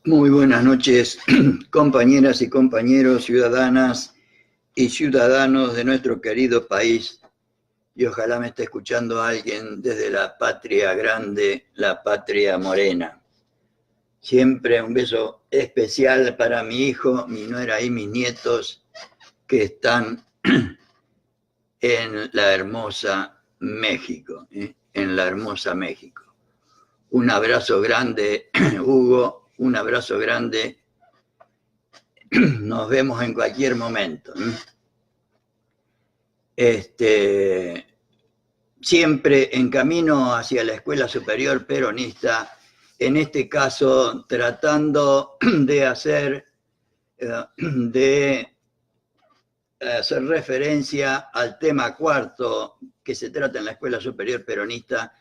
Muy buenas noches, compañeras y compañeros, ciudadanas y ciudadanos de nuestro querido país. Y ojalá me esté escuchando alguien desde la patria grande, la patria morena. Siempre un beso especial para mi hijo, mi nuera y mis nietos que están en la hermosa México, en la hermosa México. Un abrazo grande, Hugo, un abrazo grande. Nos vemos en cualquier momento. Siempre en camino hacia la Escuela Superior Peronista, en este caso tratando de hacer referencia al tema cuarto que se trata en la Escuela Superior Peronista,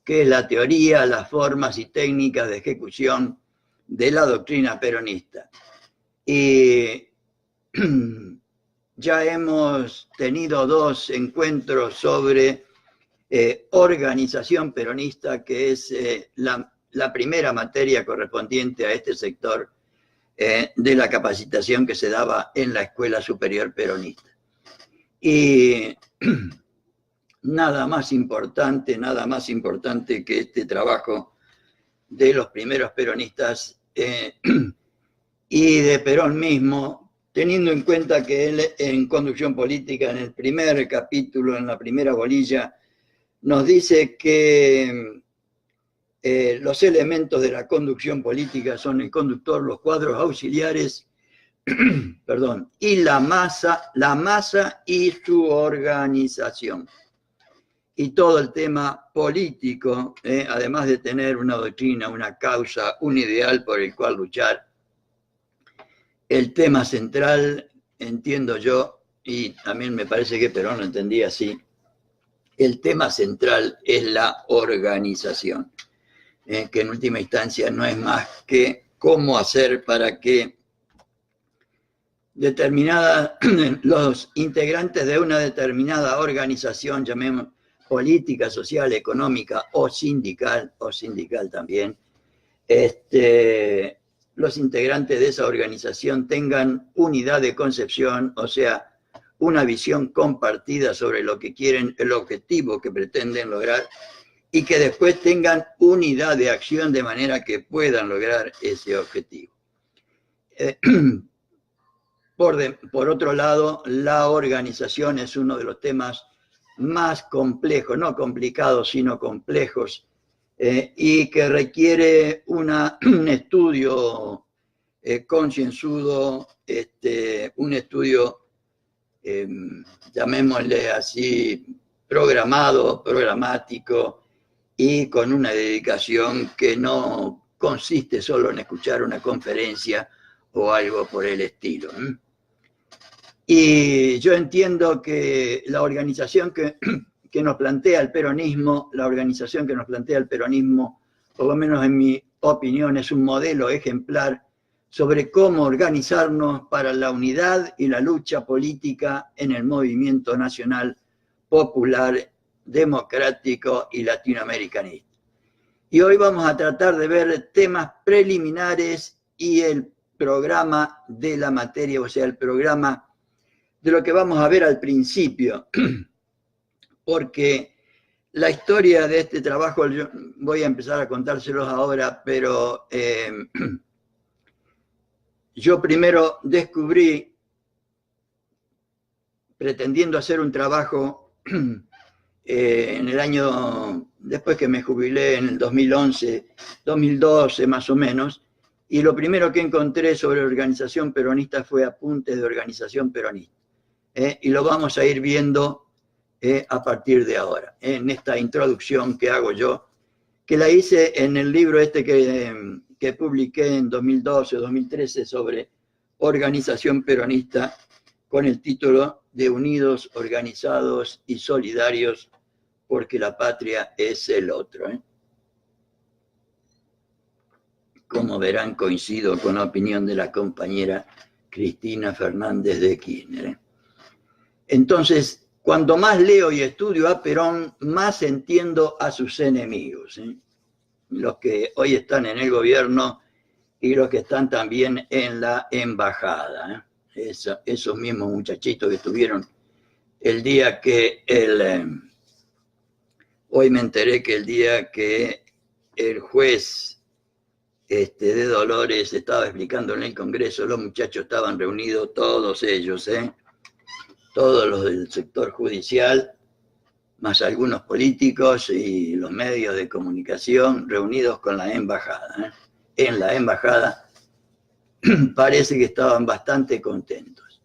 que es la teoría, las formas y técnicas de ejecución de la doctrina peronista. Y ya hemos tenido 2 encuentros sobre organización peronista, que es la primera materia correspondiente a este sector de la capacitación que se daba en la Escuela Superior Peronista. Y nada más importante que este trabajo de los primeros peronistas y de Perón mismo, teniendo en cuenta que él en Conducción Política, en el primer capítulo, en la primera bolilla, nos dice que los elementos de la conducción política son el conductor, los cuadros auxiliares, perdón, y la masa y su organización. Y todo el tema político, además de tener una doctrina, una causa, un ideal por el cual luchar, el tema central, entiendo yo, y también me parece que Perón lo entendía así, el tema central es la organización, que en última instancia no es más que cómo hacer para que los integrantes de una determinada organización, llamemos política, social, económica o sindical también, los integrantes de esa organización tengan unidad de concepción, o sea, una visión compartida sobre lo que quieren, el objetivo que pretenden lograr, y que después tengan unidad de acción de manera que puedan lograr ese objetivo. Por otro lado, la organización es uno de los temas más complejos, no complicados, sino complejos, y que requiere un estudio concienzudo, un estudio, llamémosle así, programático, y con una dedicación que no consiste solo en escuchar una conferencia o algo por el estilo. Y yo entiendo que la organización que nos plantea el peronismo, por lo menos en mi opinión, es un modelo ejemplar sobre cómo organizarnos para la unidad y la lucha política en el movimiento nacional popular, democrático y latinoamericanista. Y hoy vamos a tratar de ver temas preliminares y el programa de la materia, o sea, el programa de lo que vamos a ver al principio, porque la historia de este trabajo, yo voy a empezar a contárselos ahora, pero yo primero descubrí, pretendiendo hacer un trabajo en el año, después que me jubilé en el 2011, 2012 más o menos, y lo primero que encontré sobre organización peronista fue apuntes de organización peronista. Y lo vamos a ir viendo a partir de ahora, en esta introducción que hago yo, que la hice en el libro que publiqué en 2012 o 2013 sobre organización peronista, con el título de Unidos, Organizados y Solidarios, porque la patria es el otro. Como verán, coincido con la opinión de la compañera Cristina Fernández de Kirchner. Entonces, cuanto más leo y estudio a Perón, más entiendo a sus enemigos, los que hoy están en el gobierno y los que están también en la embajada. Esos mismos muchachitos que estuvieron el día que hoy me enteré que el día que el juez de Dolores estaba explicando en el Congreso, los muchachos estaban reunidos, todos ellos, todos los del sector judicial, más algunos políticos y los medios de comunicación reunidos con la embajada. En la embajada parece que estaban bastante contentos.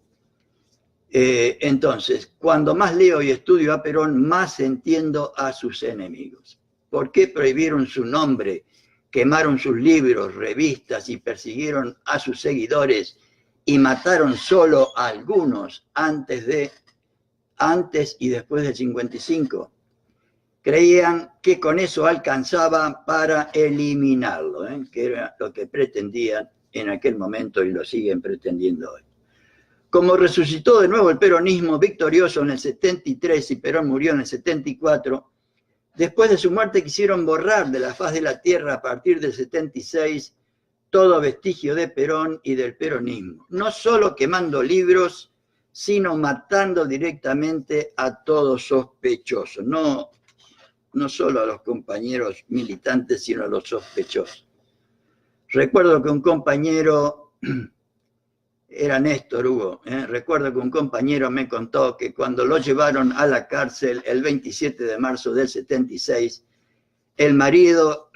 Entonces, cuando más leo y estudio a Perón, más entiendo a sus enemigos. ¿Por qué prohibieron su nombre, quemaron sus libros, revistas y persiguieron a sus seguidores y mataron solo a algunos antes y después del 55? Creían que con eso alcanzaba para eliminarlo, que era lo que pretendían en aquel momento y lo siguen pretendiendo hoy. Como resucitó de nuevo el peronismo victorioso en el 73 y Perón murió en el 74, después de su muerte quisieron borrar de la faz de la tierra a partir del 76 todo vestigio de Perón y del peronismo, no solo quemando libros, sino matando directamente a todos sospechosos, no solo a los compañeros militantes, sino a los sospechosos. Recuerdo que un compañero, era Néstor Hugo, recuerdo que un compañero me contó que cuando lo llevaron a la cárcel el 27 de marzo del 76, el marino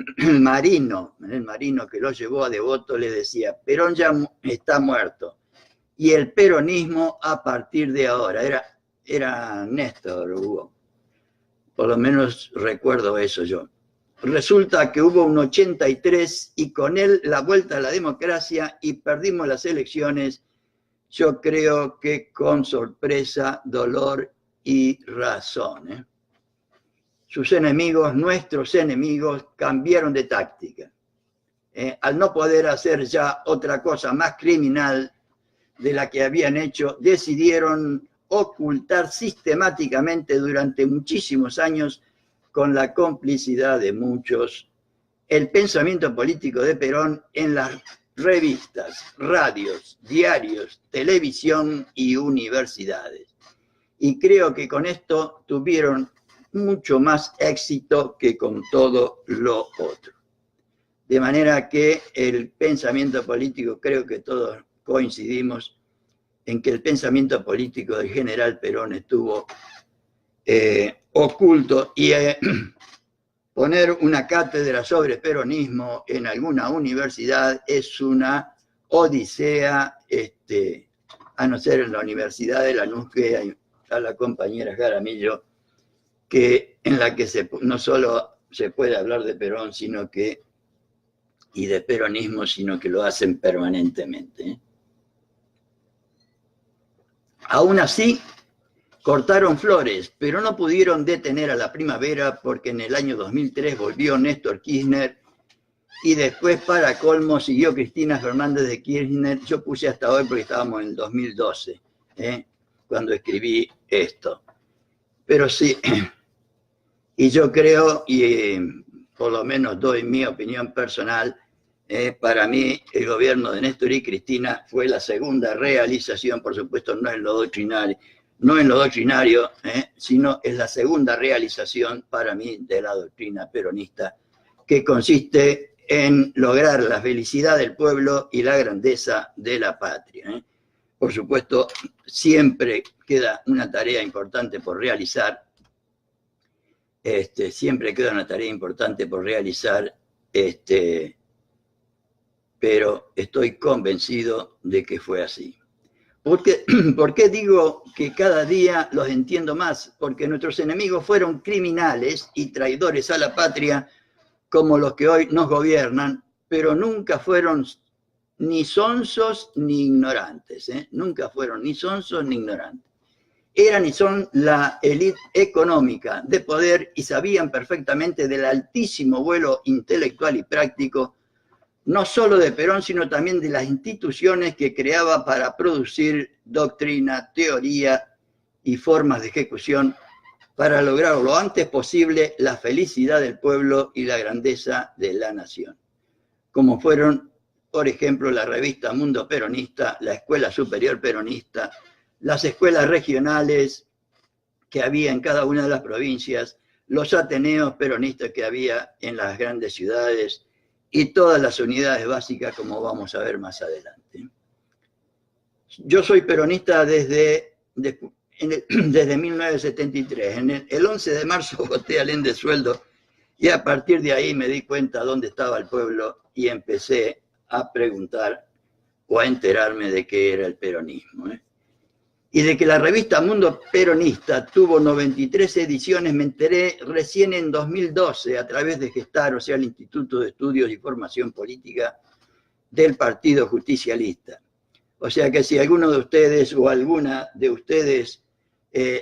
que lo llevó a Devoto le decía: Perón ya está muerto y el peronismo a partir de ahora. Era Néstor Hugo. Por lo menos recuerdo eso yo. Resulta que hubo un 83 y con él la vuelta a la democracia y perdimos las elecciones, yo creo que con sorpresa, dolor y razón. Sus enemigos, nuestros enemigos, cambiaron de táctica. Al no poder hacer ya otra cosa más criminal de la que habían hecho, decidieron ocultar sistemáticamente durante muchísimos años, con la complicidad de muchos, el pensamiento político de Perón en las revistas, radios, diarios, televisión y universidades. Y creo que con esto tuvieron mucho más éxito que con todo lo otro. De manera que el pensamiento político, creo que todos coincidimos en que el pensamiento político del general Perón estuvo oculto, y poner una cátedra sobre peronismo en alguna universidad es una odisea, a no ser en la Universidad de Lanús, que hay a la compañera Jaramillo, en la que no solo se puede hablar de Perón, y de peronismo, sino que lo hacen permanentemente. Aún así, cortaron flores, pero no pudieron detener a la primavera, porque en el año 2003 volvió Néstor Kirchner y después, para colmo, siguió Cristina Fernández de Kirchner. Yo puse hasta hoy porque estábamos en el 2012, cuando escribí esto. Pero sí, y yo creo, y por lo menos doy mi opinión personal, para mí el gobierno de Néstor y Cristina fue la segunda realización, por supuesto no en lo doctrinario, sino es la segunda realización para mí de la doctrina peronista, que consiste en lograr la felicidad del pueblo y la grandeza de la patria. Por supuesto, siempre queda una tarea importante por realizar, pero estoy convencido de que fue así. ¿Por qué digo que cada día los entiendo más? Porque nuestros enemigos fueron criminales y traidores a la patria, como los que hoy nos gobiernan, pero nunca fueron ni sonsos ni ignorantes. Nunca fueron ni sonsos ni ignorantes. Eran y son la élite económica de poder y sabían perfectamente del altísimo vuelo intelectual y práctico, no solo de Perón, sino también de las instituciones que creaba para producir doctrina, teoría y formas de ejecución para lograr lo antes posible la felicidad del pueblo y la grandeza de la nación. Como fueron por ejemplo, la revista Mundo Peronista, la Escuela Superior Peronista, las escuelas regionales que había en cada una de las provincias, los ateneos peronistas que había en las grandes ciudades y todas las unidades básicas, como vamos a ver más adelante. Yo soy peronista desde 1973. El 11 de marzo voté al de sueldo y a partir de ahí me di cuenta dónde estaba el pueblo y empecé a preguntar o a enterarme de qué era el peronismo. Y de que la revista Mundo Peronista tuvo 93 ediciones, me enteré recién en 2012 a través de Gestar, o sea, el Instituto de Estudios y Formación Política del Partido Justicialista. O sea que si alguno de ustedes o alguna de ustedes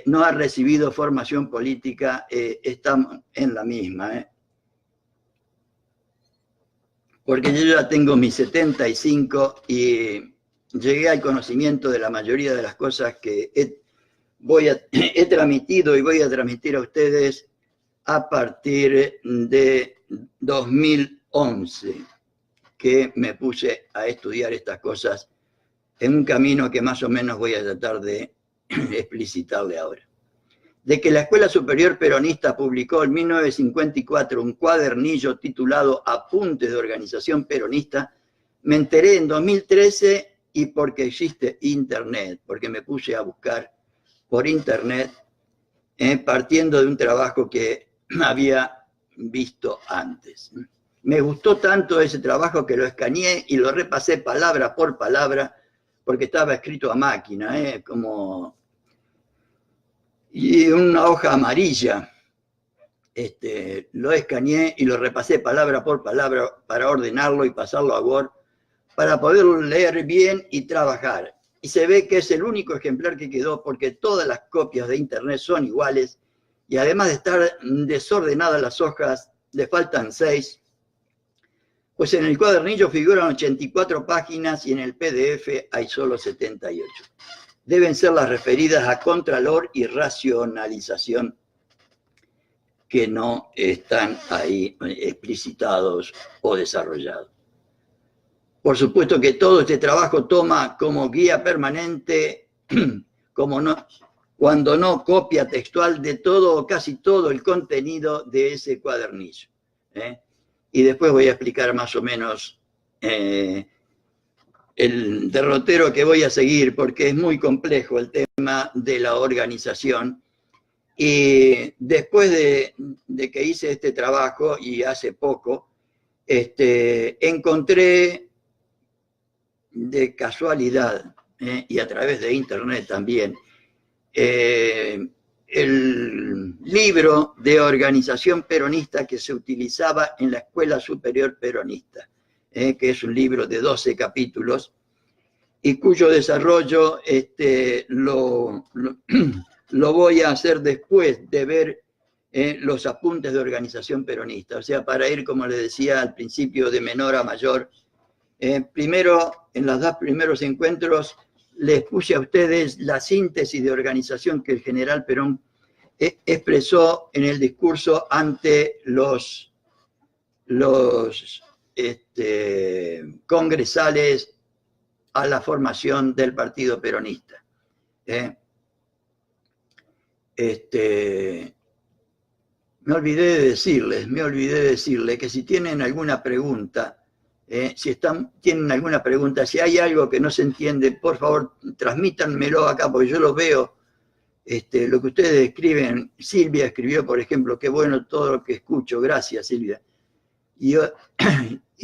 no ha recibido formación política, estamos en la misma. Porque yo ya tengo mis 75 y llegué al conocimiento de la mayoría de las cosas que he transmitido y voy a transmitir a ustedes a partir de 2011, que me puse a estudiar estas cosas en un camino que más o menos voy a tratar de explicitarle ahora. De que la Escuela Superior Peronista publicó en 1954 un cuadernillo titulado Apuntes de Organización Peronista, me enteré en 2013 y porque existe Internet, porque me puse a buscar por Internet, partiendo de un trabajo que había visto antes. Me gustó tanto ese trabajo que lo escaneé y lo repasé palabra por palabra, porque estaba escrito a máquina, y una hoja amarilla. Lo escaneé y lo repasé palabra por palabra para ordenarlo y pasarlo a Word, para poderlo leer bien y trabajar. Y se ve que es el único ejemplar que quedó, porque todas las copias de Internet son iguales, y además de estar desordenadas las hojas, le faltan 6, pues en el cuadernillo figuran 84 páginas y en el PDF hay solo 78. Deben ser las referidas a contralor y racionalización, que no están ahí explicitados o desarrollados. Por supuesto que todo este trabajo toma como guía permanente, cuando no copia textual de todo o casi todo el contenido de ese cuadernillo. Y después voy a explicar más o menos el derrotero que voy a seguir, porque es muy complejo el tema de la organización. Y después de que hice este trabajo, y hace poco, encontré de casualidad, y a través de Internet también, el libro de organización peronista que se utilizaba en la Escuela Superior Peronista, que es un libro de 12 capítulos, y cuyo desarrollo lo voy a hacer después de ver los apuntes de organización peronista, o sea, para ir, como les decía al principio, de menor a mayor. Primero, en los 2 primeros encuentros, les puse a ustedes la síntesis de organización que el general Perón expresó en el discurso ante los congresales a la formación del Partido Peronista. Me olvidé de decirles que si tienen alguna pregunta, tienen alguna pregunta, si hay algo que no se entiende, por favor, transmítanmelo acá, porque yo lo veo, lo que ustedes escriben. Silvia escribió, por ejemplo, qué bueno todo lo que escucho, gracias Silvia. Y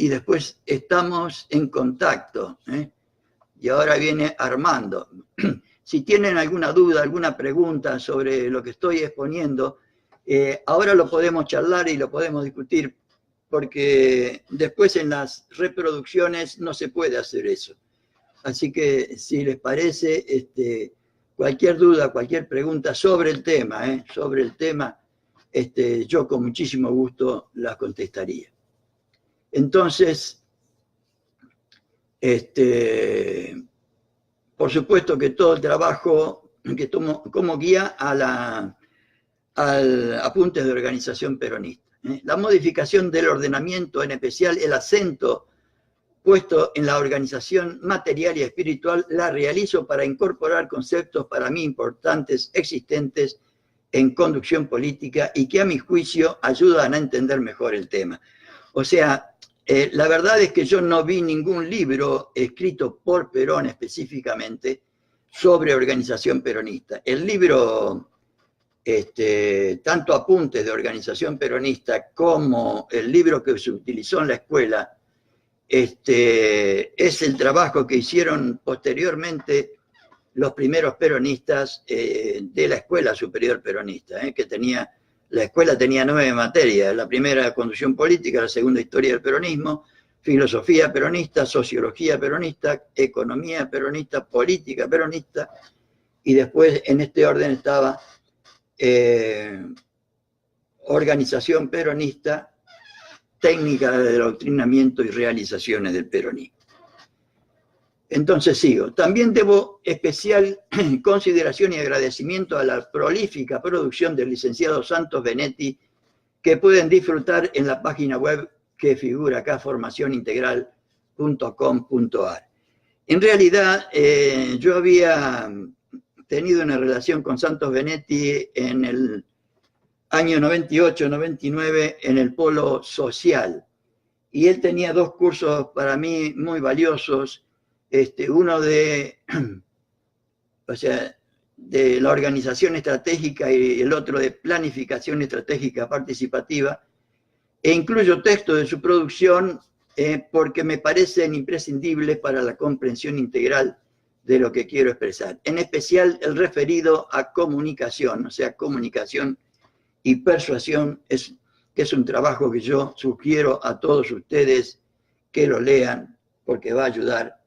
después estamos en contacto, y ahora viene Armando. Si tienen alguna duda, alguna pregunta sobre lo que estoy exponiendo, ahora lo podemos charlar y lo podemos discutir, porque después en las reproducciones no se puede hacer eso. Así que si les parece, cualquier duda, cualquier pregunta sobre el tema, yo con muchísimo gusto las contestaría. Entonces, por supuesto que todo el trabajo que tomo como guía al apuntes de organización peronista. La modificación del ordenamiento, en especial el acento puesto en la organización material y espiritual, la realizo para incorporar conceptos para mí importantes, existentes en conducción política y que a mi juicio ayudan a entender mejor el tema. O sea, la verdad es que yo no vi ningún libro escrito por Perón específicamente sobre organización peronista. El libro, tanto apuntes de organización peronista como el libro que se utilizó en la escuela, es el trabajo que hicieron posteriormente los primeros peronistas de la Escuela Superior Peronista, que tenía, la escuela tenía 9 materias: la primera, conducción política; la segunda, historia del peronismo; filosofía peronista; sociología peronista; economía peronista; política peronista; y después en este orden estaba organización peronista, técnica de adoctrinamiento y realizaciones del peronismo. Entonces sigo. También debo especial consideración y agradecimiento a la prolífica producción del licenciado Santos Benetti, que pueden disfrutar en la página web que figura acá, formacionintegral.com.ar. En realidad, yo había tenido una relación con Santos Benetti en el año 98-99 en el polo social, y él tenía 2 cursos para mí muy valiosos, uno de la organización estratégica y el otro de planificación estratégica participativa, e incluyo textos de su producción porque me parecen imprescindibles para la comprensión integral de lo que quiero expresar, en especial el referido a comunicación, o sea, comunicación y persuasión, que es un trabajo que yo sugiero a todos ustedes que lo lean, porque va a ayudar,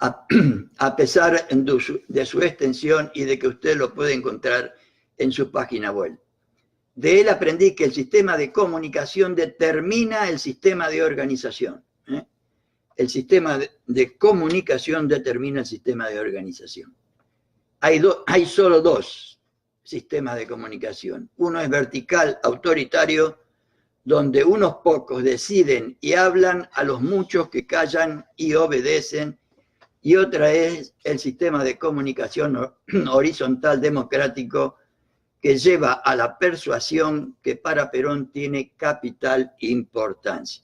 a pesar de su extensión y de que usted lo puede encontrar en su página web. De él aprendí que el sistema de comunicación determina el sistema de organización. El sistema de comunicación determina el sistema de organización. Hay solo 2 sistemas de comunicación. Uno es vertical, autoritario, donde unos pocos deciden y hablan a los muchos que callan y obedecen, y otra es el sistema de comunicación horizontal democrático, que lleva a la persuasión, que para Perón tiene capital importancia.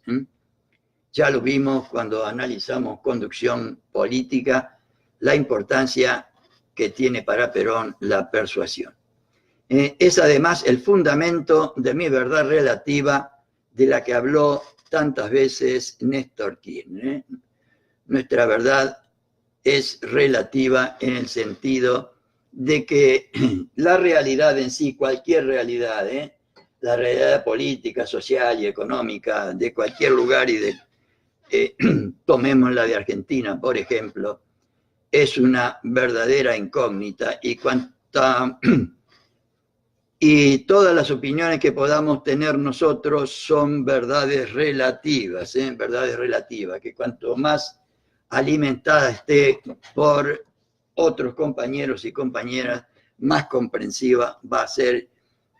Ya lo vimos cuando analizamos conducción política, la importancia que tiene para Perón la persuasión. Es además el fundamento de mi verdad relativa, de la que habló tantas veces Néstor Kirchner. Nuestra verdad es relativa en el sentido de que la realidad en sí, cualquier realidad, la realidad política, social y económica de cualquier lugar, y tomemos la de Argentina, por ejemplo, es una verdadera incógnita, y todas las opiniones que podamos tener nosotros son verdades relativas, que cuanto más alimentada esté por otros compañeros y compañeras, más comprensiva va a ser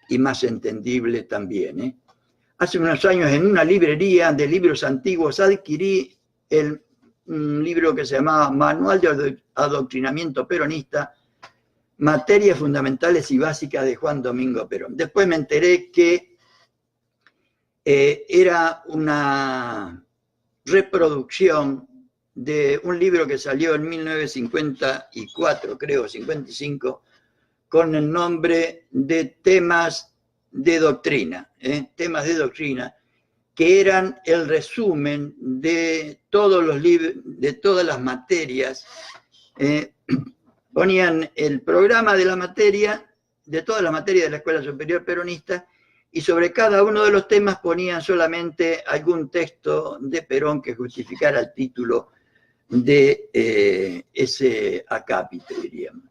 y más entendible también. Hace unos años, en una librería de libros antiguos, adquirí un libro que se llamaba Manual de Adoctrinamiento Peronista, Materias Fundamentales y Básicas de Juan Domingo Perón. Después me enteré que era una reproducción de un libro que salió en 1954, creo, 55, con el nombre de Temas de Doctrina, temas de doctrina, que eran el resumen de todos los libros, de todas las materias. Ponían el programa de la materia, de todas las materias de la Escuela Superior Peronista, y sobre cada uno de los temas ponían solamente algún texto de Perón que justificara el título de ese acápite, diríamos.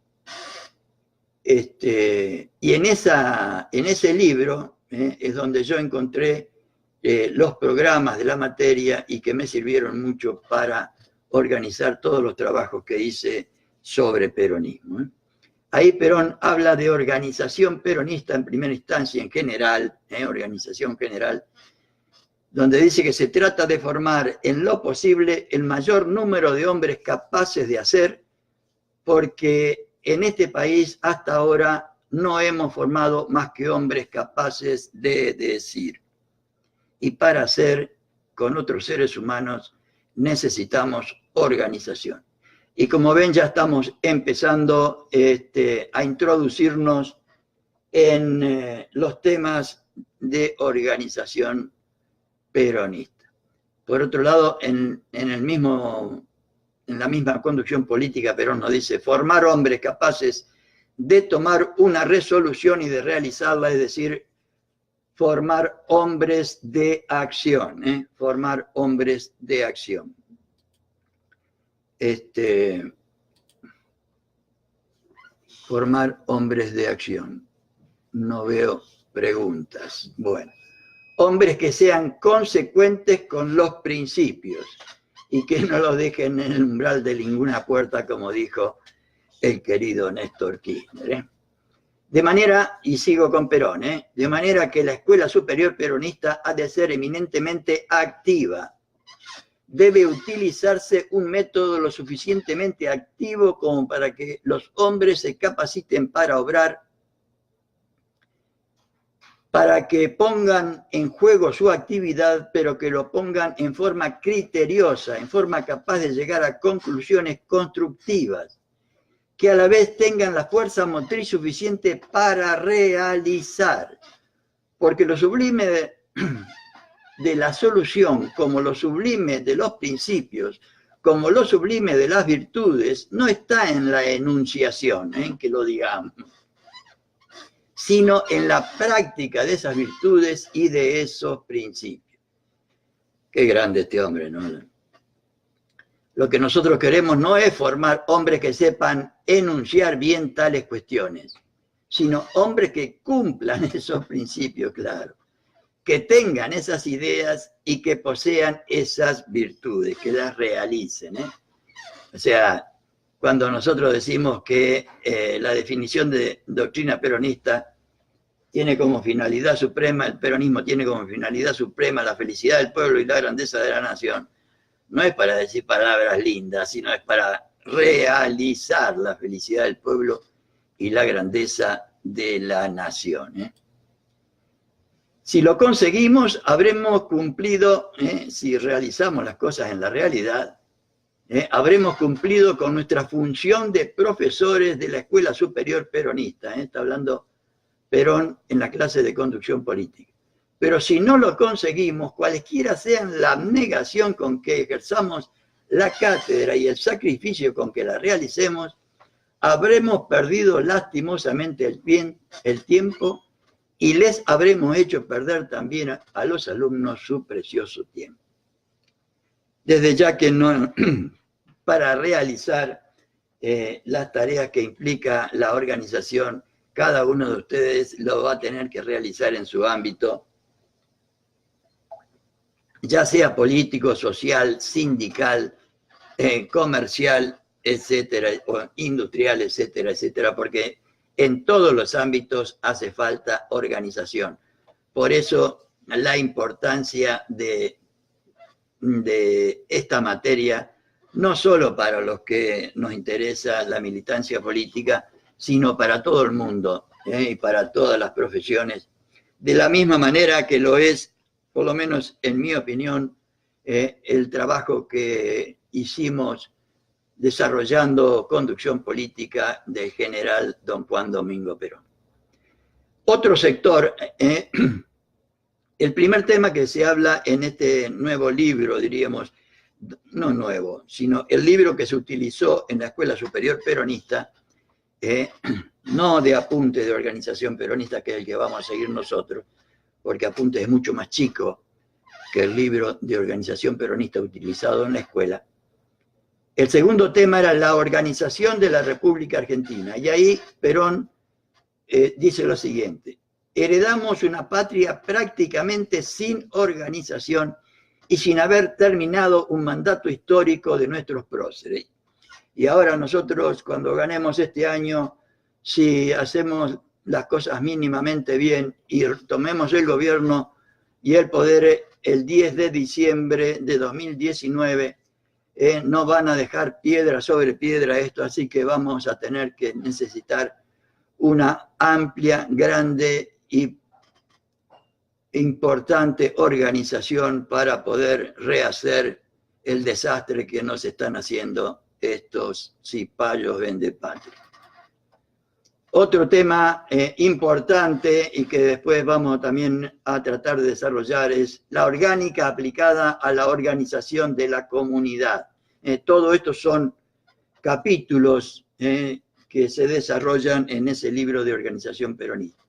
Y en ese libro es donde yo encontré los programas de la materia, y que me sirvieron mucho para organizar todos los trabajos que hice sobre peronismo. Ahí Perón habla de organización peronista en primera instancia, en general, organización general, donde dice que se trata de formar en lo posible el mayor número de hombres capaces de hacer, porque en este país hasta ahora no hemos formado más que hombres capaces de decir. Y para hacer con otros seres humanos necesitamos organización. Y como ven, ya estamos empezando a introducirnos en los temas de organización peronista. Por otro lado, en la misma conducción política, Perón nos dice formar hombres capaces de tomar una resolución y de realizarla, es decir, formar hombres de acción, formar hombres de acción. Formar hombres de acción. No veo preguntas. Bueno, hombres que sean consecuentes con los principios y que no los dejen en el umbral de ninguna puerta, como dijo el querido Néstor Kirchner. De manera, y sigo con Perón, de manera que la Escuela Superior Peronista ha de ser eminentemente activa. Debe utilizarse un método lo suficientemente activo como para que los hombres se capaciten para obrar, para que pongan en juego su actividad, pero que lo pongan en forma criteriosa, en forma capaz de llegar a conclusiones constructivas, que a la vez tengan la fuerza motriz suficiente para realizar. Porque lo sublime de la solución, como lo sublime de los principios, como lo sublime de las virtudes, no está en la enunciación, que lo digamos, sino en la práctica de esas virtudes y de esos principios. Qué grande este hombre, ¿no? Lo que nosotros queremos no es formar hombres que sepan enunciar bien tales cuestiones, sino hombres que cumplan esos principios, claro, que tengan esas ideas y que posean esas virtudes, que las realicen. O sea, cuando nosotros decimos que la definición de doctrina peronista tiene como finalidad suprema, el peronismo tiene como finalidad suprema la felicidad del pueblo y la grandeza de la nación, no es para decir palabras lindas, sino es para realizar la felicidad del pueblo y la grandeza de la nación. Si lo conseguimos, habremos cumplido, si realizamos las cosas en la realidad, habremos cumplido con nuestra función de profesores de la Escuela Superior Peronista. Está hablando Perón en la clase de conducción política. Pero si no lo conseguimos, cualesquiera sean la abnegación con que ejerzamos la cátedra y el sacrificio con que la realicemos, habremos perdido lastimosamente el tiempo y les habremos hecho perder también a los alumnos su precioso tiempo. Desde ya que no, para realizar las tareas que implica la organización, cada uno de ustedes lo va a tener que realizar en su ámbito, ya sea político, social, sindical, comercial, etcétera, o industrial, etcétera, etcétera, porque en todos los ámbitos hace falta organización. Por eso la importancia de esta materia, no solo para los que nos interesa la militancia política, sino para todo el mundo, y para todas las profesiones, de la misma manera que lo es, por lo menos en mi opinión, el trabajo que hicimos desarrollando conducción política del general don Juan Domingo Perón. Otro sector, el primer tema que se habla en este nuevo libro, diríamos, no nuevo, sino el libro que se utilizó en la Escuela Superior Peronista, no de apuntes de organización peronista, que es el que vamos a seguir nosotros, porque apuntes es mucho más chico que el libro de organización peronista utilizado en la escuela. El segundo tema era la organización de la República Argentina. Y ahí Perón dice lo siguiente: heredamos una patria prácticamente sin organización y sin haber terminado un mandato histórico de nuestros próceres. Y ahora nosotros, cuando ganemos este año, si hacemos las cosas mínimamente bien y tomemos el gobierno y el poder el 10 de diciembre de 2019. No van a dejar piedra sobre piedra esto, así que vamos a tener que necesitar una amplia, grande y importante organización para poder rehacer el desastre que nos están haciendo estos cipayos vendepatria. Otro tema importante y que después vamos también a tratar de desarrollar es la orgánica aplicada a la organización de la comunidad. Todo esto son capítulos que se desarrollan en ese libro de organización peronista.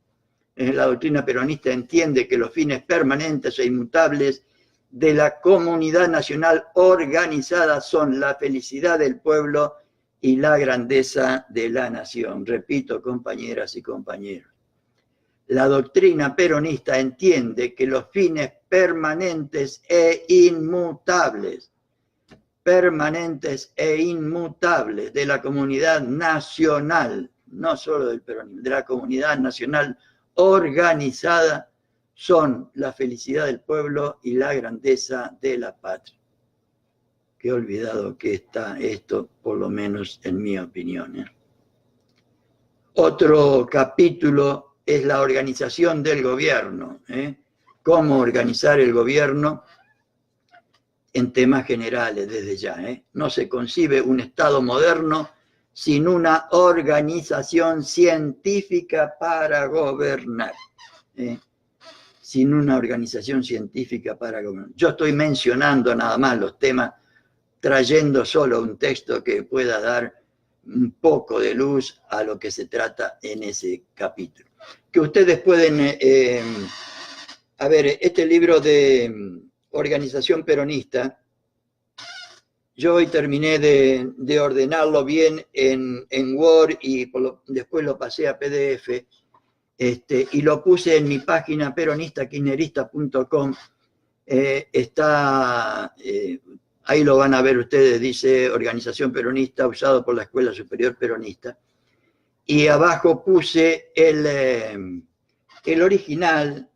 La doctrina peronista entiende que los fines permanentes e inmutables de la comunidad nacional organizada son la felicidad del pueblo y la grandeza de la nación. Repito, compañeras y compañeros, la doctrina peronista entiende que los fines permanentes e inmutables de la comunidad nacional, no solo del peronismo, de la comunidad nacional organizada, son la felicidad del pueblo y la grandeza de la patria. Qué olvidado que está esto, por lo menos en mi opinión. Otro capítulo es la organización del gobierno. Cómo organizar el gobierno en temas generales desde ya. No se concibe un Estado moderno sin una organización científica para gobernar. Sin una organización científica para gobernar. Yo estoy mencionando nada más los temas, trayendo solo un texto que pueda dar un poco de luz a lo que se trata en ese capítulo. Que ustedes pueden, a ver, este libro de organización peronista, yo hoy terminé de ordenarlo bien en Word y después lo pasé a PDF, y lo puse en mi página peronistakirchnerista.com. Está... ahí lo van a ver ustedes, dice Organización Peronista, usado por la Escuela Superior Peronista. Y abajo puse el original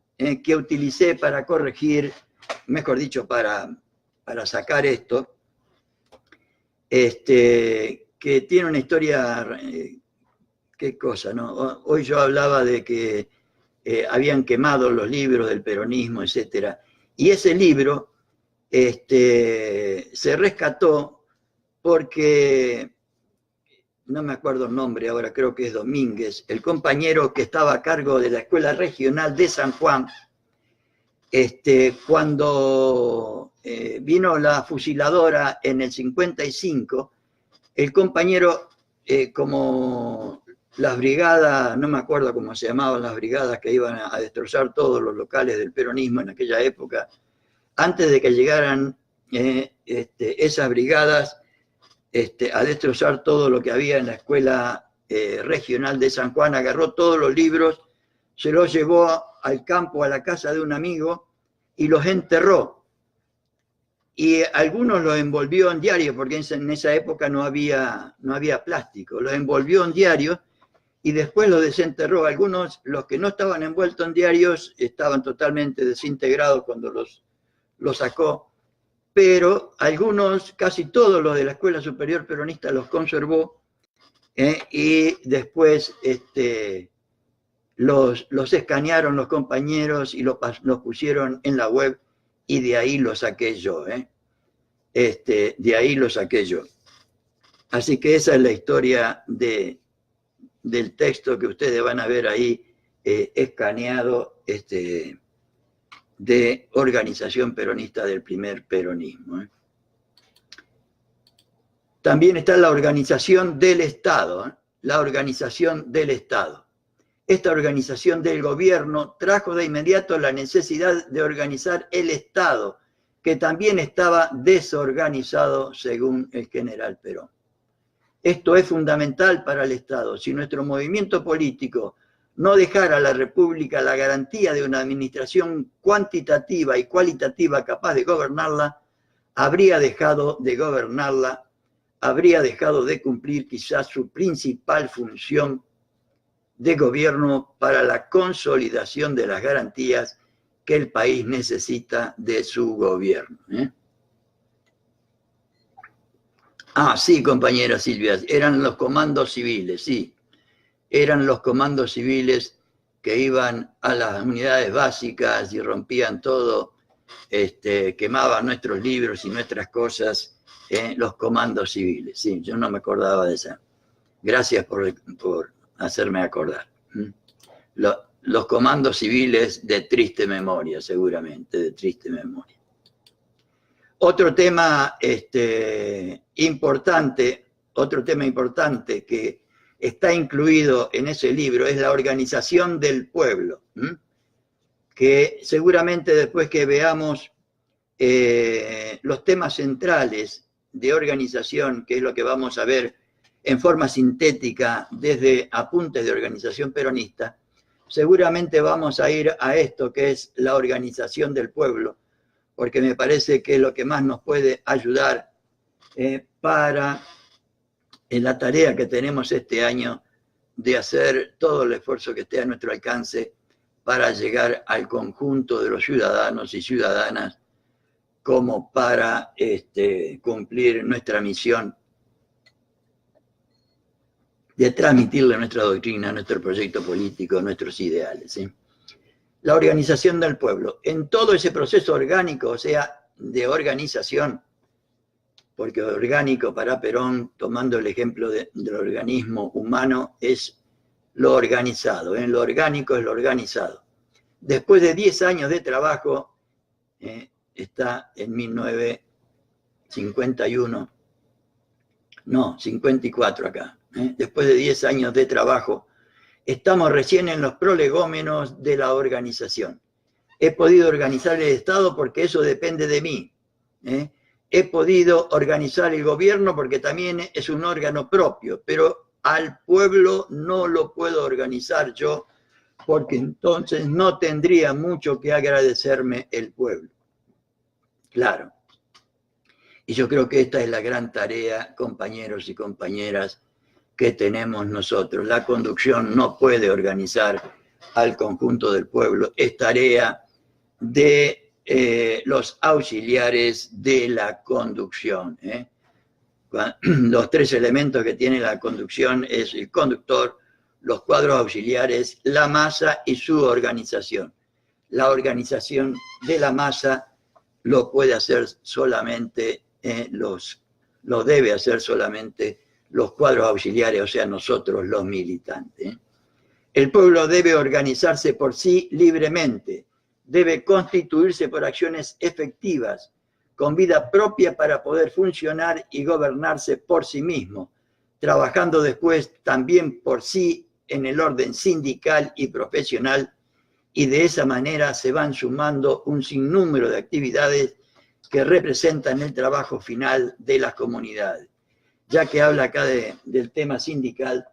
que utilicé para corregir, mejor dicho, para sacar esto, que tiene una historia, qué cosa, ¿no? Hoy yo hablaba de que habían quemado los libros del peronismo, etc. Y ese libro se rescató porque, no me acuerdo el nombre ahora, creo que es Domínguez, el compañero que estaba a cargo de la Escuela Regional de San Juan, cuando vino la fusiladora en el 55, el compañero, como las brigadas, no me acuerdo cómo se llamaban las brigadas que iban a destrozar todos los locales del peronismo en aquella época, antes de que llegaran esas brigadas a destrozar todo lo que había en la Escuela Regional de San Juan, agarró todos los libros, se los llevó al campo, a la casa de un amigo, y los enterró. Y algunos los envolvió en diario, porque en esa época no había plástico, los envolvió en diario y después los desenterró. Algunos, los que no estaban envueltos en diarios, estaban totalmente desintegrados cuando los sacó, pero algunos, casi todos los de la Escuela Superior Peronista los conservó, y después los escanearon los compañeros y los pusieron en la web, y de ahí lo saqué yo. De ahí lo saqué yo. Así que esa es la historia del texto que ustedes van a ver ahí escaneado, de Organización Peronista del primer peronismo. También está la organización del Estado, la organización del Estado. Esta organización del gobierno trajo de inmediato la necesidad de organizar el Estado, que también estaba desorganizado según el general Perón. Esto es fundamental para el Estado. Si nuestro movimiento político no dejara a la República la garantía de una administración cuantitativa y cualitativa capaz de gobernarla, habría dejado de gobernarla, habría dejado de cumplir quizás su principal función de gobierno para la consolidación de las garantías que el país necesita de su gobierno. Ah, sí, compañera Silvia, eran los comandos civiles, sí. Eran los comandos civiles que iban a las unidades básicas y rompían todo, quemaban nuestros libros y nuestras cosas, los comandos civiles. Sí, yo no me acordaba de esa. Gracias por hacerme acordar. Los comandos civiles de triste memoria, seguramente, de triste memoria. Otro tema importante que está incluido en ese libro es la organización del pueblo, que seguramente después que veamos los temas centrales de organización, que es lo que vamos a ver en forma sintética desde Apuntes de Organización Peronista, seguramente vamos a ir a esto que es la organización del pueblo, porque me parece que es lo que más nos puede ayudar para la tarea que tenemos este año de hacer todo el esfuerzo que esté a nuestro alcance para llegar al conjunto de los ciudadanos y ciudadanas como para cumplir nuestra misión de transmitirle nuestra doctrina, nuestro proyecto político, nuestros ideales, ¿sí? La organización del pueblo. En todo ese proceso orgánico, o sea, de organización, porque orgánico para Perón, tomando el ejemplo del organismo humano, es lo organizado, lo orgánico es lo organizado. Después de 10 años de trabajo, está en 1951, no, 54 acá, después de 10 años de trabajo, estamos recién en los prolegómenos de la organización. He podido organizar el Estado porque eso depende de mí. He podido organizar el gobierno porque también es un órgano propio, pero al pueblo no lo puedo organizar yo porque entonces no tendría mucho que agradecerme el pueblo. Claro. Y yo creo que esta es la gran tarea, compañeros y compañeras, que tenemos nosotros. La conducción no puede organizar al conjunto del pueblo. Es tarea de los auxiliares de la conducción. Los 3 elementos que tiene la conducción es el conductor, los cuadros auxiliares, la masa y su organización. La organización de la masa lo puede hacer solamente lo debe hacer solamente los cuadros auxiliares, o sea, nosotros los militantes. El pueblo debe organizarse por sí libremente, debe constituirse por acciones efectivas, con vida propia para poder funcionar y gobernarse por sí mismo, trabajando después también por sí en el orden sindical y profesional, y de esa manera se van sumando un sinnúmero de actividades que representan el trabajo final de las comunidades. Ya que habla acá del tema sindical,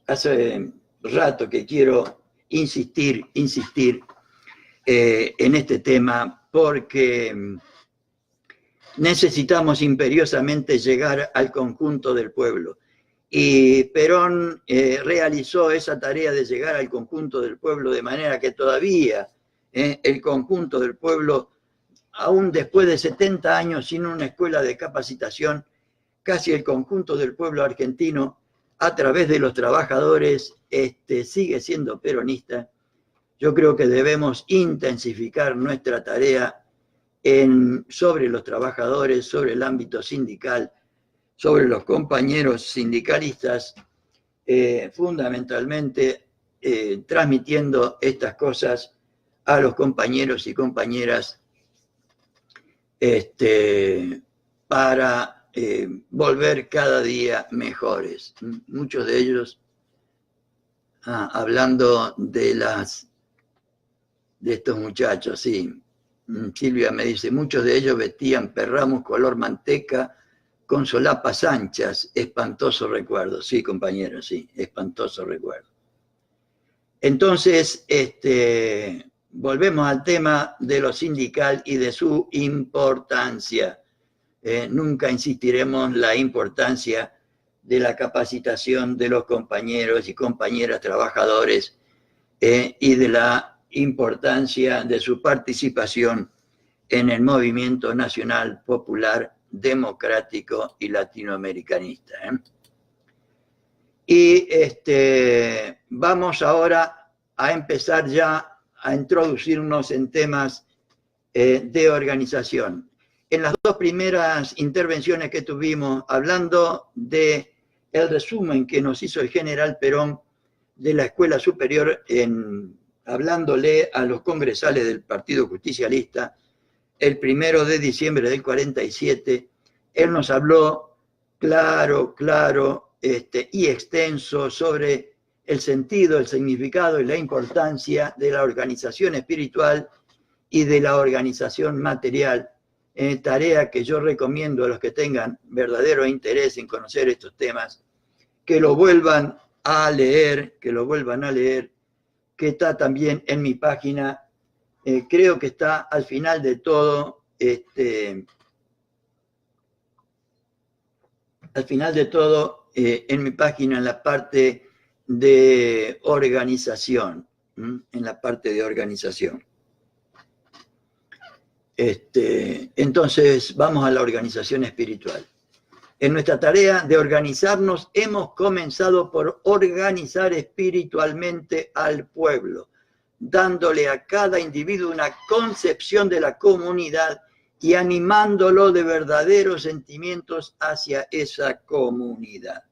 hace rato que quiero insistir en este tema porque necesitamos imperiosamente llegar al conjunto del pueblo. Y Perón realizó esa tarea de llegar al conjunto del pueblo de manera que todavía el conjunto del pueblo, aún después de 70 años sin una escuela de capacitación, casi el conjunto del pueblo argentino, a través de los trabajadores, sigue siendo peronista. Yo creo que debemos intensificar nuestra tarea sobre los trabajadores, sobre el ámbito sindical, sobre los compañeros sindicalistas, fundamentalmente transmitiendo estas cosas a los compañeros y compañeras para volver cada día mejores. Muchos de ellos, hablando de estos muchachos, sí, Silvia me dice, muchos de ellos vestían perramos color manteca con solapas anchas, espantoso recuerdo. Sí, compañeros, sí, espantoso recuerdo. Entonces, volvemos al tema de lo sindical y de su importancia. Nunca insistiremos en la importancia de la capacitación de los compañeros y compañeras trabajadores y de la importancia de su participación en el movimiento nacional popular, democrático y latinoamericanista. Y vamos ahora a empezar ya a introducirnos en temas de organización. En las dos primeras intervenciones que tuvimos, hablando del resumen que nos hizo el general Perón de la Escuela Superior, hablándole a los congresales del Partido Justicialista, el 1 de diciembre del 47, él nos habló claro y extenso sobre el sentido, el significado y la importancia de la organización espiritual y de la organización material, tarea que yo recomiendo a los que tengan verdadero interés en conocer estos temas, que lo vuelvan a leer, que está también en mi página. Creo que está al final de todo, en mi página, en la parte de organización, Entonces, vamos a la organización espiritual. En nuestra tarea de organizarnos, hemos comenzado por organizar espiritualmente al pueblo, dándole a cada individuo una concepción de la comunidad y animándolo de verdaderos sentimientos hacia esa comunidad.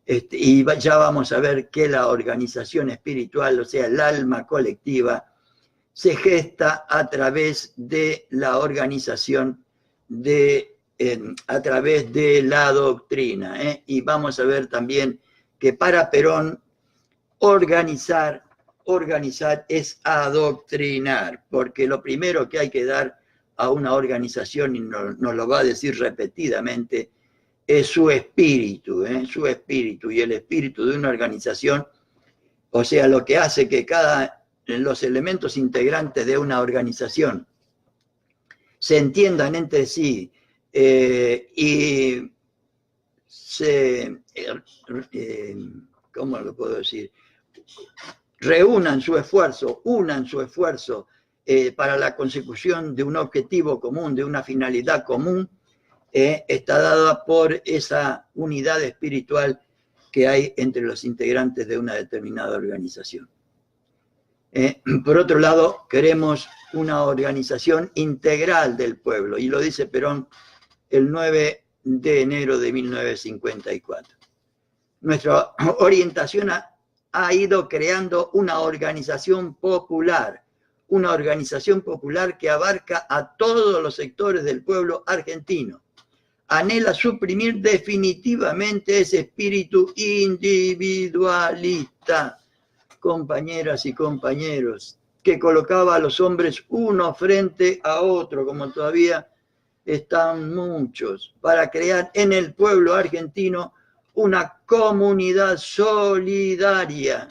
Y ya vamos a ver que la organización espiritual, o sea, el alma colectiva, se gesta a través de la organización, a través de la doctrina. Y vamos a ver también que para Perón organizar es adoctrinar, porque lo primero que hay que dar a una organización, y nos lo va a decir repetidamente, es su espíritu, y el espíritu de una organización, o sea, lo que hace que los elementos integrantes de una organización se entiendan entre sí y ¿cómo lo puedo decir? Unan su esfuerzo para la consecución de un objetivo común, de una finalidad común, está dada por esa unidad espiritual que hay entre los integrantes de una determinada organización. Por otro lado, queremos una organización integral del pueblo, y lo dice Perón el 9 de enero de 1954. Nuestra orientación ha ido creando una organización popular que abarca a todos los sectores del pueblo argentino. Anhela suprimir definitivamente ese espíritu individualista, compañeras y compañeros, que colocaba a los hombres uno frente a otro, como todavía están muchos, para crear en el pueblo argentino una comunidad solidaria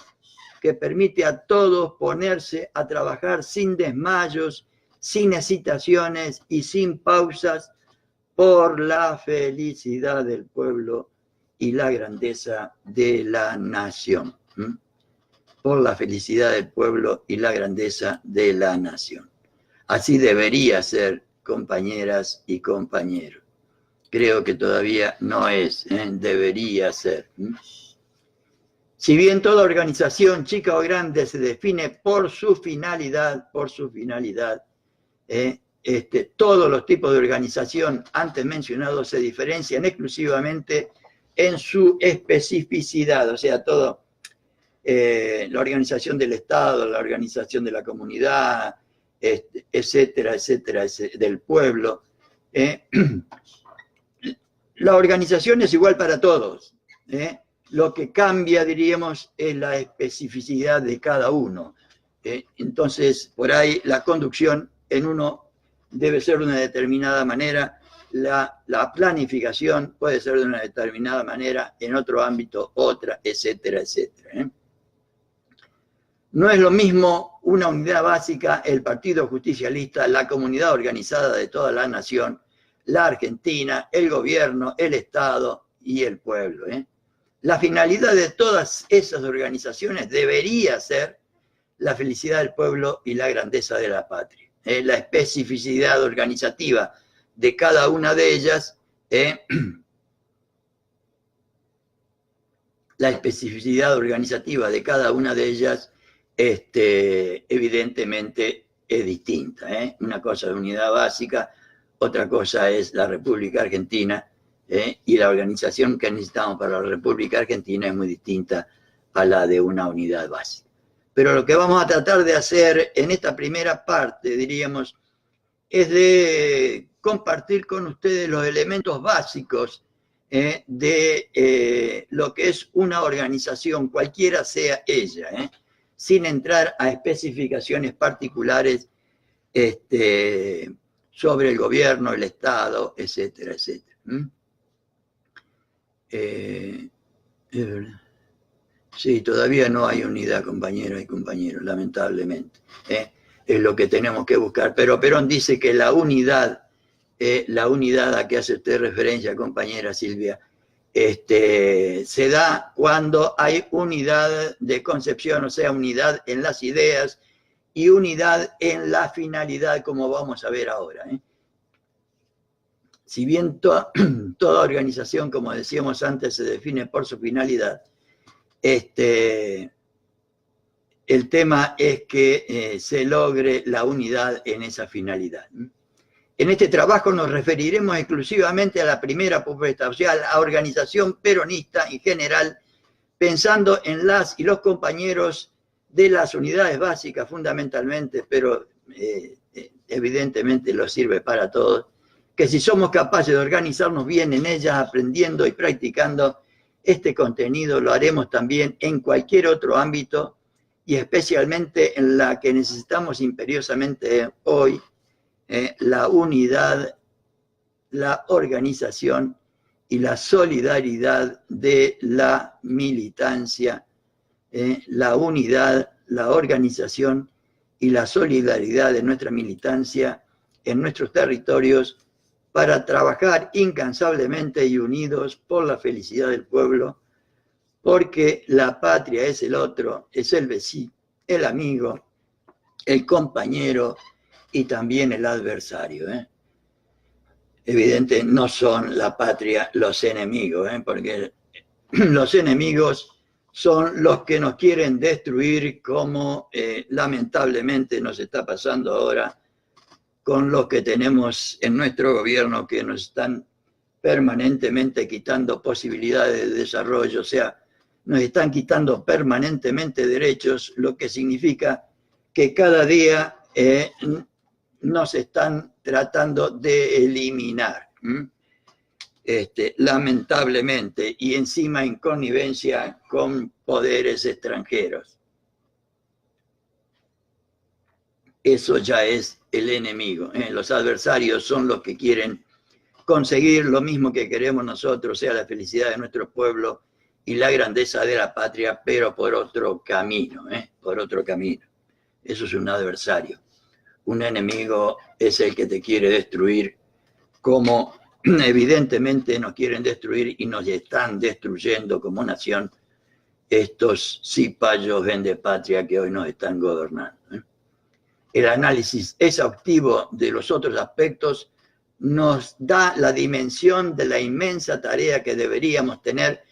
que permite a todos ponerse a trabajar sin desmayos, sin hesitaciones y sin pausas por la felicidad del pueblo y la grandeza de la nación. Por la felicidad del pueblo y la grandeza de la nación. Así debería ser, compañeras y compañeros. Creo que todavía no es, debería ser. Si bien toda organización, chica o grande, se define por su finalidad, todos los tipos de organización antes mencionados se diferencian exclusivamente en su especificidad, o sea, todo, la organización del Estado, la organización de la comunidad, etcétera, del pueblo. La organización es igual para todos. Lo que cambia, diríamos, es la especificidad de cada uno. Entonces, por ahí la conducción en uno debe ser de una determinada manera, la planificación puede ser de una determinada manera, en otro ámbito otra, etcétera. No es lo mismo una unidad básica, el Partido Justicialista, la comunidad organizada de toda la nación, la Argentina, el gobierno, el Estado y el pueblo. La finalidad de todas esas organizaciones debería ser la felicidad del pueblo y la grandeza de la patria. La especificidad organizativa de cada una de ellas, la especificidad organizativa de cada una de ellas, evidentemente es distinta. Una cosa es unidad básica, otra cosa es la República Argentina, y la organización que necesitamos para la República Argentina es muy distinta a la de una unidad básica. Pero lo que vamos a tratar de hacer en esta primera parte, diríamos, es de compartir con ustedes los elementos básicos de lo que es una organización, cualquiera sea ella, sin entrar a especificaciones particulares sobre el gobierno, el Estado, etcétera, etcétera. Sí, todavía no hay unidad, compañeras y compañeros, lamentablemente. Es lo que tenemos que buscar. Pero Perón dice que la unidad a que hace usted referencia, compañera Silvia, se da cuando hay unidad de concepción, o sea, unidad en las ideas y unidad en la finalidad, como vamos a ver ahora. Si bien toda organización, como decíamos antes, se define por su finalidad, el tema es que se logre la unidad en esa finalidad. En este trabajo nos referiremos exclusivamente a la primera propuesta, o sea, a la organización peronista en general, pensando en las y los compañeros de las unidades básicas fundamentalmente, pero evidentemente lo sirve para todos, que si somos capaces de organizarnos bien en ellas, aprendiendo y practicando este contenido, lo haremos también en cualquier otro ámbito y especialmente en la que necesitamos imperiosamente hoy, la unidad, la organización y la solidaridad de la militancia, la unidad, la organización y la solidaridad de nuestra militancia en nuestros territorios para trabajar incansablemente y unidos por la felicidad del pueblo, porque la patria es el otro, es el vecino, el amigo, el compañero y también el adversario. Evidente, no son la patria los enemigos, porque los enemigos son los que nos quieren destruir, como lamentablemente nos está pasando ahora con los que tenemos en nuestro gobierno, que nos están permanentemente quitando posibilidades de desarrollo, o sea, nos están quitando permanentemente derechos, lo que significa que cada día nos están tratando de eliminar, lamentablemente, y encima en connivencia con poderes extranjeros. Eso ya es el enemigo. Los adversarios son los que quieren conseguir lo mismo que queremos nosotros, sea la felicidad de nuestro pueblo y la grandeza de la patria, pero por otro camino, por otro camino. Eso es un adversario. Un enemigo es el que te quiere destruir, como evidentemente nos quieren destruir y nos están destruyendo como nación estos cipayos vendepatria que hoy nos están gobernando. El análisis exhaustivo de los otros aspectos nos da la dimensión de la inmensa tarea que deberíamos tener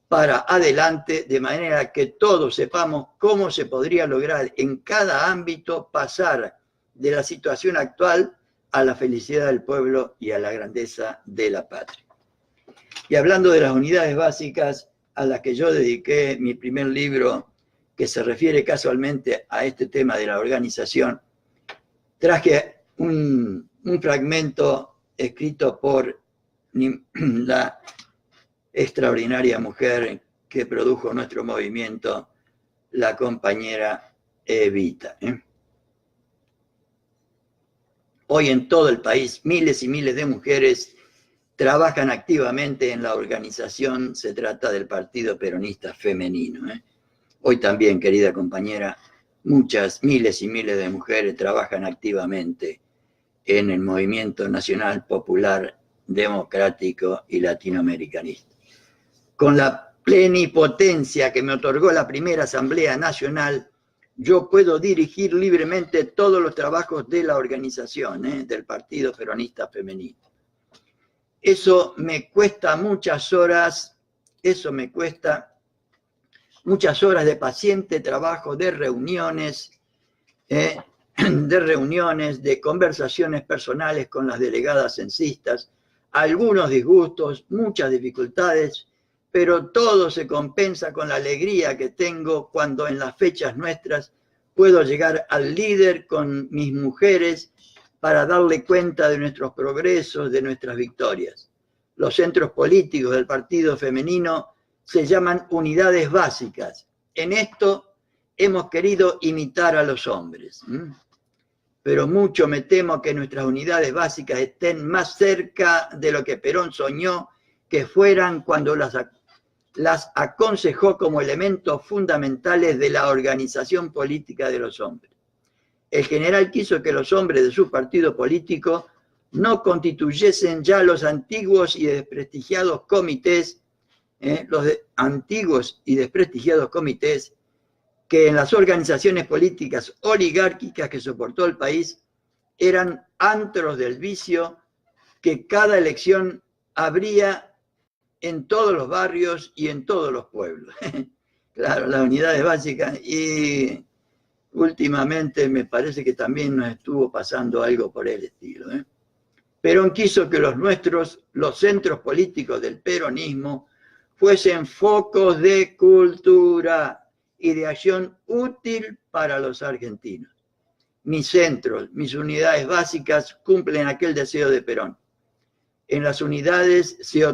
para adelante, de manera que todos sepamos cómo se podría lograr en cada ámbito pasar de la situación actual a la felicidad del pueblo y a la grandeza de la patria. Y hablando de las unidades básicas a las que yo dediqué mi primer libro, que se refiere casualmente a este tema de la organización, traje un fragmento escrito por la extraordinaria mujer que produjo nuestro movimiento, la compañera Evita. Hoy en todo el país, miles y miles de mujeres trabajan activamente en la organización, se trata del Partido Peronista Femenino. Hoy también, querida compañera, muchas, miles y miles de mujeres trabajan activamente en el Movimiento Nacional Popular Democrático y Latinoamericanista. Con la plenipotencia que me otorgó la primera Asamblea Nacional, yo puedo dirigir libremente todos los trabajos de la organización, del Partido Peronista Femenino. Eso me cuesta muchas horas, de paciente trabajo, de reuniones, de conversaciones personales con las delegadas censistas, algunos disgustos, muchas dificultades, pero todo se compensa con la alegría que tengo cuando en las fechas nuestras puedo llegar al líder con mis mujeres para darle cuenta de nuestros progresos, de nuestras victorias. Los centros políticos del Partido Femenino se llaman unidades básicas. En esto hemos querido imitar a los hombres. Pero mucho me temo que nuestras unidades básicas estén más cerca de lo que Perón soñó que fueran cuando las aconsejó como elementos fundamentales de la organización política de los hombres. El general quiso que los hombres de su partido político no constituyesen ya los antiguos y desprestigiados comités, que en las organizaciones políticas oligárquicas que soportó el país eran antros del vicio que cada elección habría en todos los barrios y en todos los pueblos. Claro, las unidades básicas. Y últimamente me parece que también nos estuvo pasando algo por el estilo. Perón quiso que los centros políticos del peronismo, fuesen focos de cultura y de acción útil para los argentinos. Mis centros, mis unidades básicas cumplen aquel deseo de Perón. En las unidades se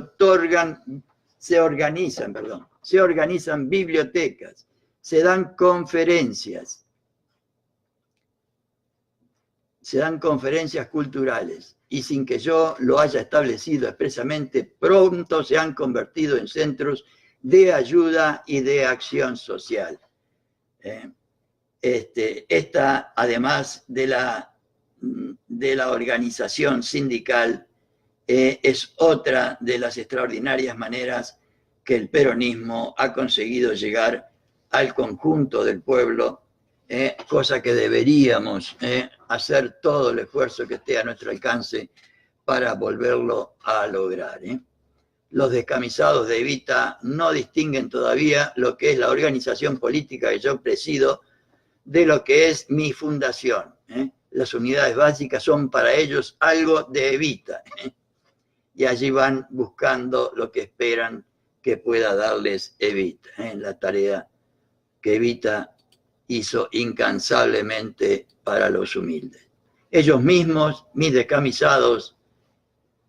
organizan bibliotecas, se dan conferencias culturales, y sin que yo lo haya establecido expresamente, pronto se han convertido en centros de ayuda y de acción social. Esta, además de la organización sindical, es otra de las extraordinarias maneras que el peronismo ha conseguido llegar al conjunto del pueblo, cosa que deberíamos hacer todo el esfuerzo que esté a nuestro alcance para volverlo a lograr. Los descamisados de Evita no distinguen todavía lo que es la organización política que yo presido de lo que es mi fundación. Las unidades básicas son para ellos algo de Evita. Y allí van buscando lo que esperan que pueda darles Evita. La tarea que Evita hizo incansablemente para los humildes. Ellos mismos, mis descamisados,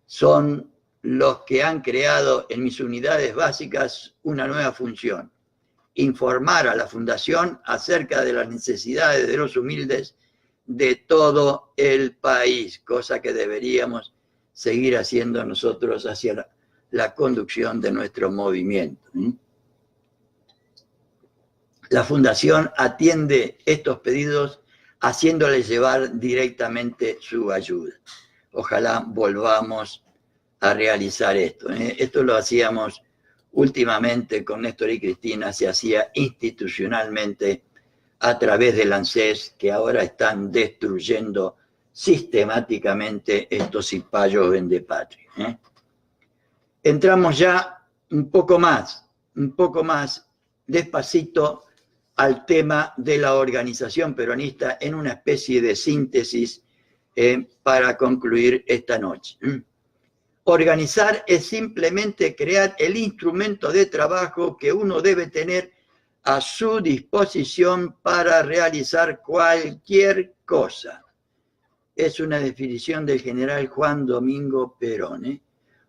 son los que han creado en mis unidades básicas una nueva función: informar a la Fundación acerca de las necesidades de los humildes de todo el país, cosa que deberíamos seguir haciendo nosotros hacia la conducción de nuestro movimiento. La Fundación atiende estos pedidos haciéndoles llevar directamente su ayuda. Ojalá volvamos a realizar esto. Esto lo hacíamos últimamente con Néstor y Cristina, se hacía institucionalmente a través del ANSES, que ahora están destruyendo sistemáticamente estos cipayos vendepatria. Entramos ya un poco más despacito al tema de la organización peronista en una especie de síntesis para concluir esta noche. Organizar es simplemente crear el instrumento de trabajo que uno debe tener a su disposición para realizar cualquier cosa. Es una definición del general Juan Domingo Perón.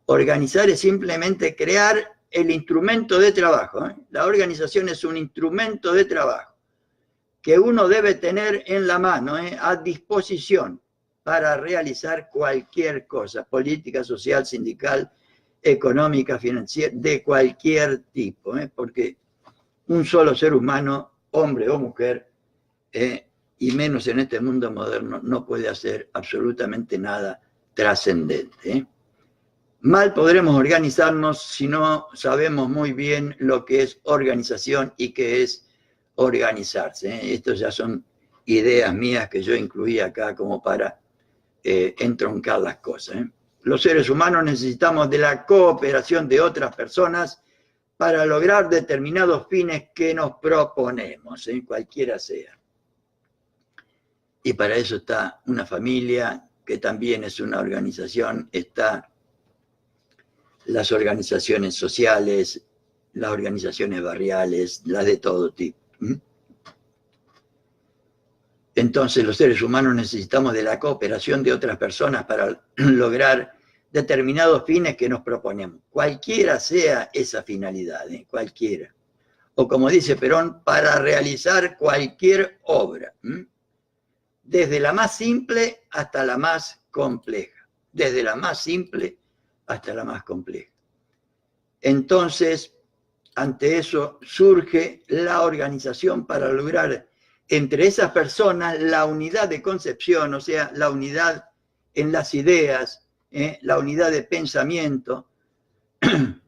Organizar es simplemente crear el instrumento de trabajo. La organización es un instrumento de trabajo que uno debe tener en la mano, a disposición, para realizar cualquier cosa, política, social, sindical, económica, financiera, de cualquier tipo, porque un solo ser humano, hombre o mujer, y menos en este mundo moderno, no puede hacer absolutamente nada trascendente. Mal podremos organizarnos si no sabemos muy bien lo que es organización y qué es organizarse. Estos ya son ideas mías que yo incluí acá como para entroncar las cosas. Los seres humanos necesitamos de la cooperación de otras personas para lograr determinados fines que nos proponemos, cualquiera sea. Y para eso está una familia, que también es una organización, está las organizaciones sociales, las organizaciones barriales, las de todo tipo. Entonces los seres humanos necesitamos de la cooperación de otras personas para lograr determinados fines que nos proponemos, cualquiera sea esa finalidad, cualquiera. O como dice Perón, para realizar cualquier obra, desde la más simple hasta la más compleja, desde la más simple hasta la más compleja. Entonces, ante eso surge la organización para lograr entre esas personas la unidad de concepción, o sea, la unidad en las ideas, la unidad de pensamiento,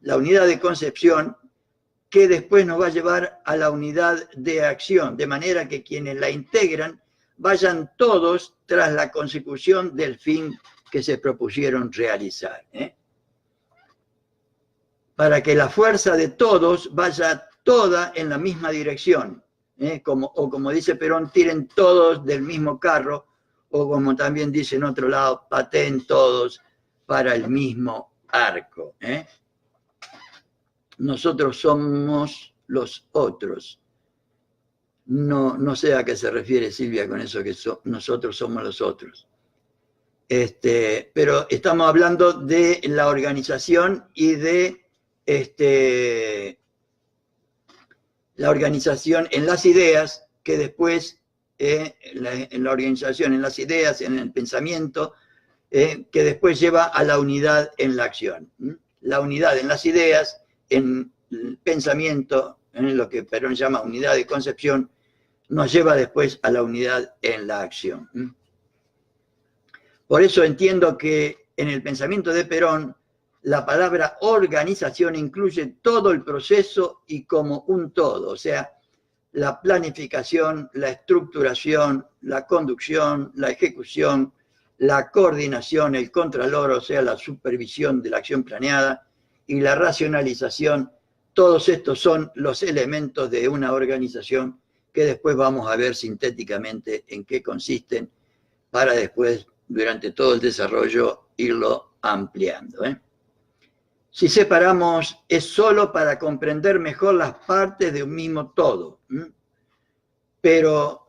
la unidad de concepción, que después nos va a llevar a la unidad de acción, de manera que quienes la integran vayan todos tras la consecución del fin que se propusieron realizar. Para que la fuerza de todos vaya toda en la misma dirección, como dice Perón, tiren todos del mismo carro, o como también dice en otro lado, pateen todos para el mismo arco. Nosotros somos los otros. No sé a qué se refiere Silvia con eso, que nosotros somos los otros. Pero estamos hablando de la organización y de la organización en las ideas, que después, en la organización en las ideas, en el pensamiento, que después lleva a la unidad en la acción. La unidad en las ideas, en el pensamiento, en lo que Perón llama unidad de concepción, nos lleva después a la unidad en la acción. Por eso entiendo que en el pensamiento de Perón, la palabra organización incluye todo el proceso y como un todo, o sea, la planificación, la estructuración, la conducción, la ejecución, la coordinación, el contralor, o sea, la supervisión de la acción planeada, y la racionalización. Todos estos son los elementos de una organización que después vamos a ver sintéticamente en qué consisten, para después, durante todo el desarrollo, irlo ampliando. Si separamos, es solo para comprender mejor las partes de un mismo todo. Pero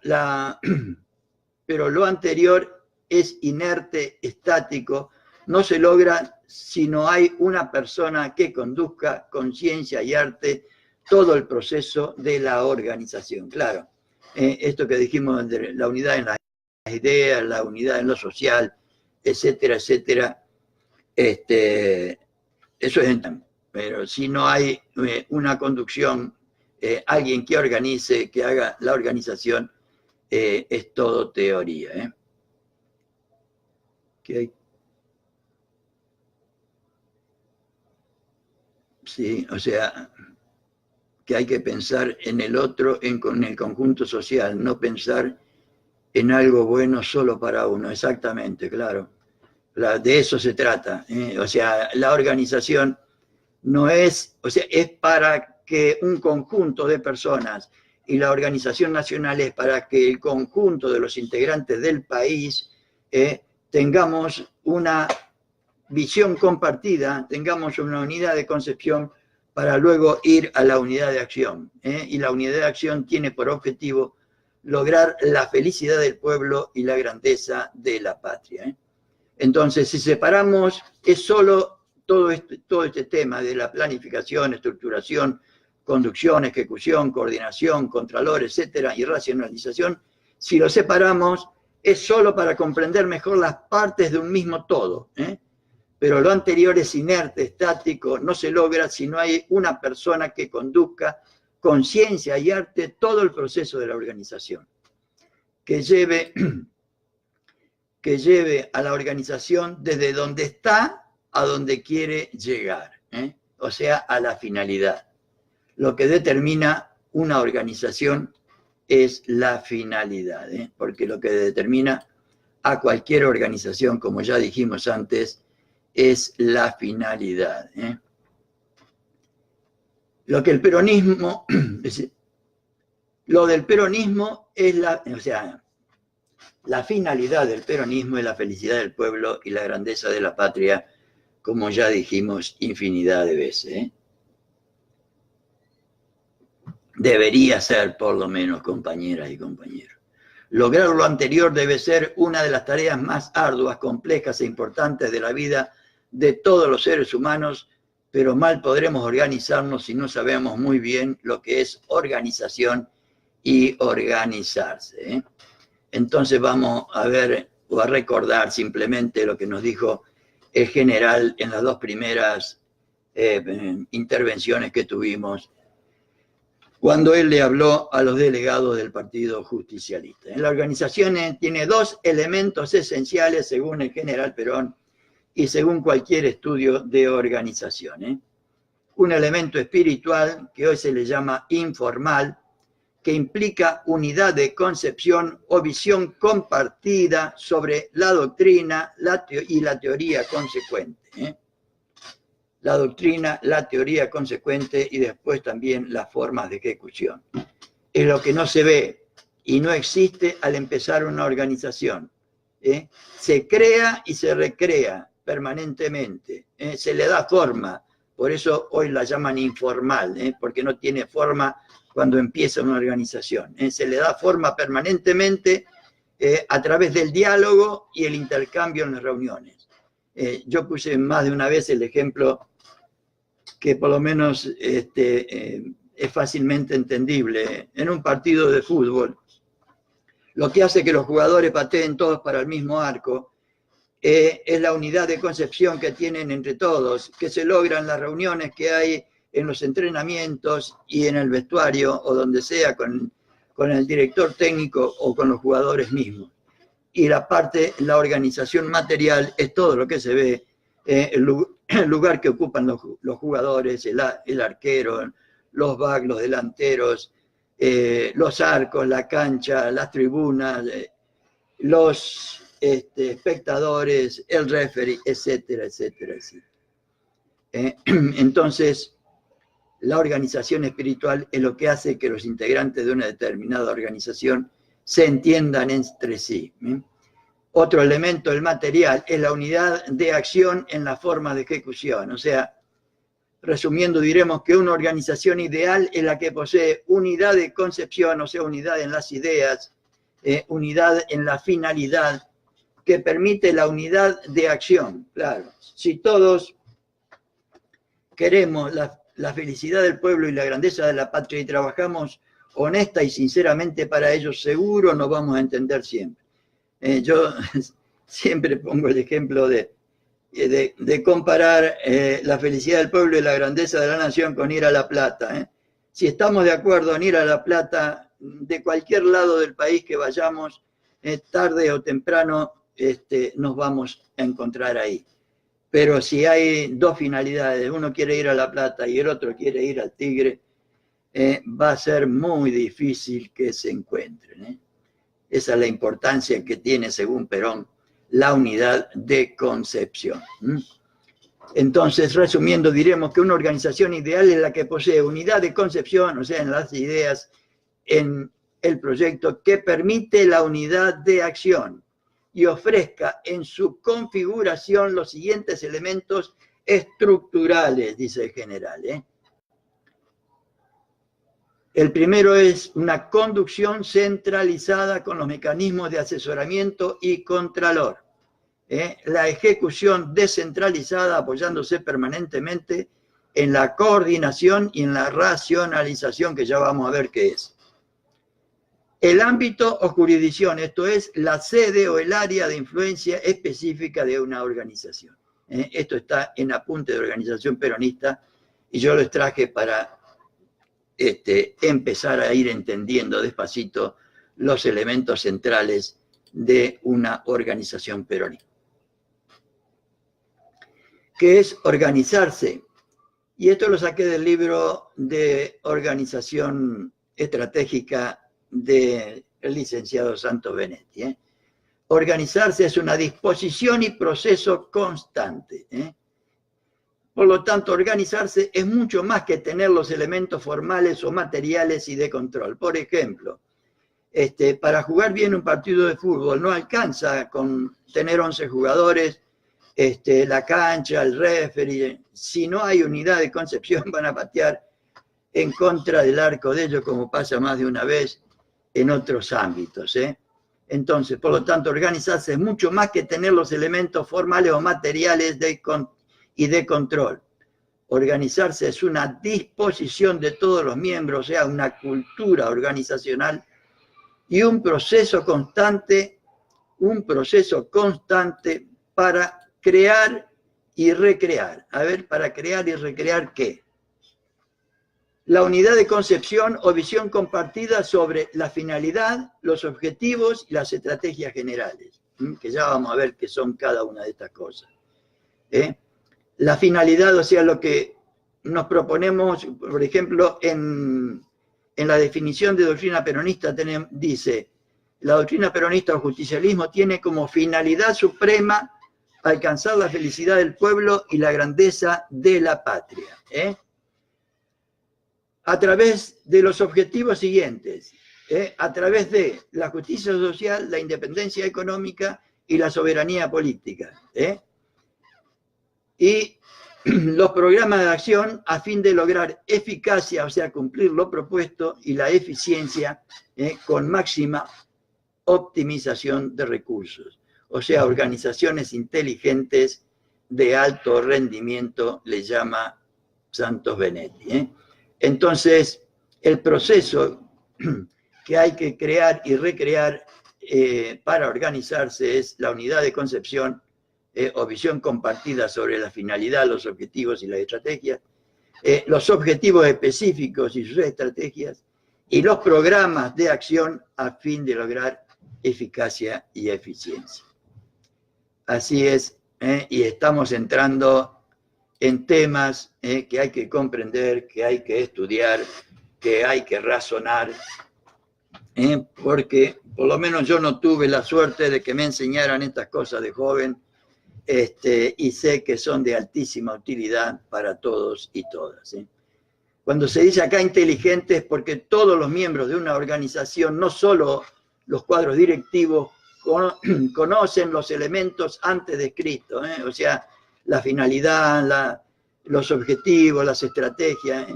lo anterior es inerte, estático, no se logra si no hay una persona que conduzca con ciencia y arte todo el proceso de la organización. Claro, esto que dijimos de la unidad en las ideas, la unidad en lo social, etcétera, etcétera, eso es, pero si no hay una conducción, alguien que organice, que haga la organización, es todo teoría. Okay. Sí, o sea, que hay que pensar en el otro, en el conjunto social, no pensar en algo bueno solo para uno. Exactamente, claro. De eso se trata. O sea, la organización no es, o sea, es para que un conjunto de personas, y la organización nacional es para que el conjunto de los integrantes del país tengamos una visión compartida, tengamos una unidad de concepción para luego ir a la unidad de acción. Y la unidad de acción tiene por objetivo lograr la felicidad del pueblo y la grandeza de la patria. Entonces, si separamos, es solo todo este tema de la planificación, estructuración, conducción, ejecución, coordinación, contralor, etcétera, y racionalización. Si lo separamos, es solo para comprender mejor las partes de un mismo todo. Pero lo anterior es inerte, estático, no se logra si no hay una persona que conduzca con ciencia y arte todo el proceso de la organización, que lleve a la organización desde donde está a donde quiere llegar, o sea, a la finalidad. Lo que determina una organización es la finalidad, porque lo que determina a cualquier organización, como ya dijimos antes, es la finalidad. Lo que el peronismo, lo del peronismo es la finalidad del peronismo es la felicidad del pueblo y la grandeza de la patria, como ya dijimos infinidad de veces. Debería ser, por lo menos, compañeras y compañeros. Lograr lo anterior debe ser una de las tareas más arduas, complejas e importantes de la vida de todos los seres humanos, pero mal podremos organizarnos si no sabemos muy bien lo que es organización y organizarse. Entonces vamos a ver o a recordar simplemente lo que nos dijo el general en las dos primeras intervenciones que tuvimos, cuando él le habló a los delegados del Partido Justicialista. En la organización tiene dos elementos esenciales, según el general Perón y según cualquier estudio de organización. Un elemento espiritual, que hoy se le llama informal, que implica unidad de concepción o visión compartida sobre la doctrina y la teoría consecuente. La doctrina, la teoría consecuente y después también las formas de ejecución. Es lo que no se ve y no existe al empezar una organización. Se crea y se recrea permanentemente. Se le da forma. Por eso hoy la llaman informal, porque no tiene forma cuando empieza una organización. Se le da forma permanentemente a través del diálogo y el intercambio en las reuniones. Yo puse más de una vez el ejemplo que por lo menos es fácilmente entendible. En un partido de fútbol, lo que hace que los jugadores pateen todos para el mismo arco es la unidad de concepción que tienen entre todos, que se logra en las reuniones que hay en los entrenamientos y en el vestuario o donde sea con el director técnico o con los jugadores mismos. Y la organización material es todo lo que se ve, el lugar que ocupan los jugadores, el arquero, los backs, los delanteros, los arcos, la cancha, las tribunas, los espectadores, el referee, etcétera, etcétera, etcétera. Entonces, la organización espiritual es lo que hace que los integrantes de una determinada organización se entiendan entre sí. Otro elemento, el material, es la unidad de acción en la forma de ejecución. O sea, resumiendo, diremos que una organización ideal es la que posee unidad de concepción, o sea, unidad en las ideas, unidad en la finalidad, que permite la unidad de acción. Claro, si todos queremos la felicidad del pueblo y la grandeza de la patria y trabajamos honesta y sinceramente para ello, seguro nos vamos a entender siempre. Yo siempre pongo el ejemplo de comparar la felicidad del pueblo y la grandeza de la nación con ir a La Plata. Si estamos de acuerdo en ir a La Plata, de cualquier lado del país que vayamos, tarde o temprano nos vamos a encontrar ahí. Pero si hay dos finalidades, uno quiere ir a La Plata y el otro quiere ir al Tigre, va a ser muy difícil que se encuentren. Esa es la importancia que tiene, según Perón, la unidad de concepción. Entonces, resumiendo, diremos que una organización ideal es la que posee unidad de concepción, o sea, en las ideas, en el proyecto, que permite la unidad de acción y ofrezca en su configuración los siguientes elementos estructurales, dice el general. El primero es una conducción centralizada con los mecanismos de asesoramiento y contralor. La ejecución descentralizada apoyándose permanentemente en la coordinación y en la racionalización, que ya vamos a ver qué es. El ámbito o jurisdicción, esto es la sede o el área de influencia específica de una organización. Esto está en Apunte de Organización Peronista y yo lo traje para empezar a ir entendiendo despacito los elementos centrales de una organización peronista. que es organizarse. Y esto lo saqué del libro de Organización Estratégica del licenciado Santos Benetti. Organizarse es una disposición y proceso constante. Por lo tanto, organizarse es mucho más que tener los elementos formales o materiales y de control. Por ejemplo, para jugar bien un partido de fútbol no alcanza con tener 11 jugadores, la cancha, el referee. Si no hay unidad de concepción, van a patear en contra del arco de ellos, como pasa más de una vez en otros ámbitos. Entonces, por lo tanto, organizarse es mucho más que tener los elementos formales o materiales y de control. Organizarse es una disposición de todos los miembros, o sea, una cultura organizacional y un proceso constante para crear y recrear. A ver, ¿para crear y recrear qué? La unidad de concepción o visión compartida sobre la finalidad, los objetivos y las estrategias generales, que ya vamos a ver qué son cada una de estas cosas. La finalidad, o sea, lo que nos proponemos, por ejemplo, en la definición de doctrina peronista dice, la doctrina peronista o justicialismo tiene como finalidad suprema alcanzar la felicidad del pueblo y la grandeza de la patria. A través de los objetivos siguientes, a través de la justicia social, la independencia económica y la soberanía política. Y los programas de acción a fin de lograr eficacia, o sea, cumplir lo propuesto, y la eficiencia con máxima optimización de recursos. O sea, organizaciones inteligentes de alto rendimiento, le llama Santos Benetti. Entonces, el proceso que hay que crear y recrear para organizarse es la unidad de concepción o visión compartida sobre la finalidad, los objetivos y las estrategias, los objetivos específicos y sus estrategias, y los programas de acción a fin de lograr eficacia y eficiencia. Así es, y estamos entrando en temas que hay que comprender, que hay que estudiar, que hay que razonar, porque por lo menos yo no tuve la suerte de que me enseñaran estas cosas de joven, y sé que son de altísima utilidad para todos y todas. Cuando se dice acá inteligente es porque todos los miembros de una organización, no solo los cuadros directivos, conocen los elementos antes descritos, o sea, la finalidad, los objetivos, las estrategias.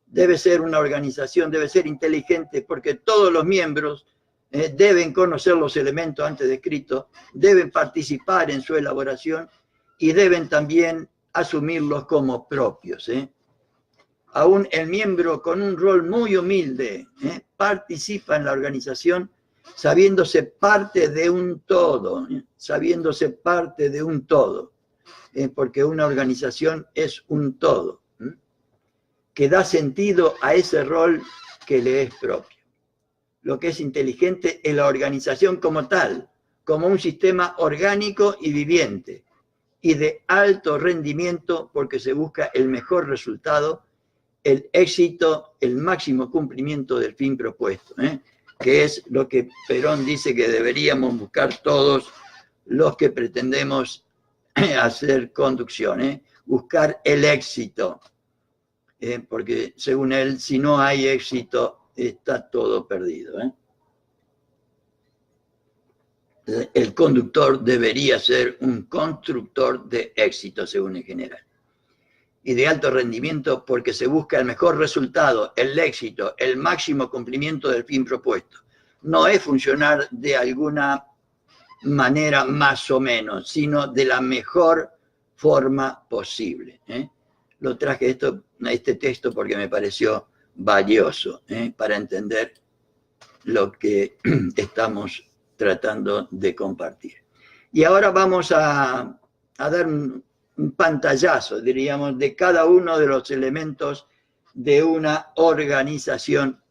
Debe ser una organización, debe ser inteligente porque todos los miembros deben conocer los elementos antes descritos, deben participar en su elaboración y deben también asumirlos como propios. Aún el miembro con un rol muy humilde participa en la organización sabiéndose parte de un todo, porque una organización es un todo, que da sentido a ese rol que le es propio. Lo que es inteligente es la organización como tal, como un sistema orgánico y viviente, y de alto rendimiento porque se busca el mejor resultado, el éxito, el máximo cumplimiento del fin propuesto, que es lo que Perón dice que deberíamos buscar todos los que pretendemos hacer conducción, buscar el éxito, porque según él, si no hay éxito, está todo perdido. El conductor debería ser un constructor de éxito, según el general. Y de alto rendimiento porque se busca el mejor resultado, el éxito, el máximo cumplimiento del fin propuesto. No es funcionar de alguna manera más o menos, sino de la mejor forma posible. Lo traje este texto porque me pareció valioso para entender lo que estamos tratando de compartir. Y ahora vamos a dar un pantallazo, diríamos, de cada uno de los elementos de una organización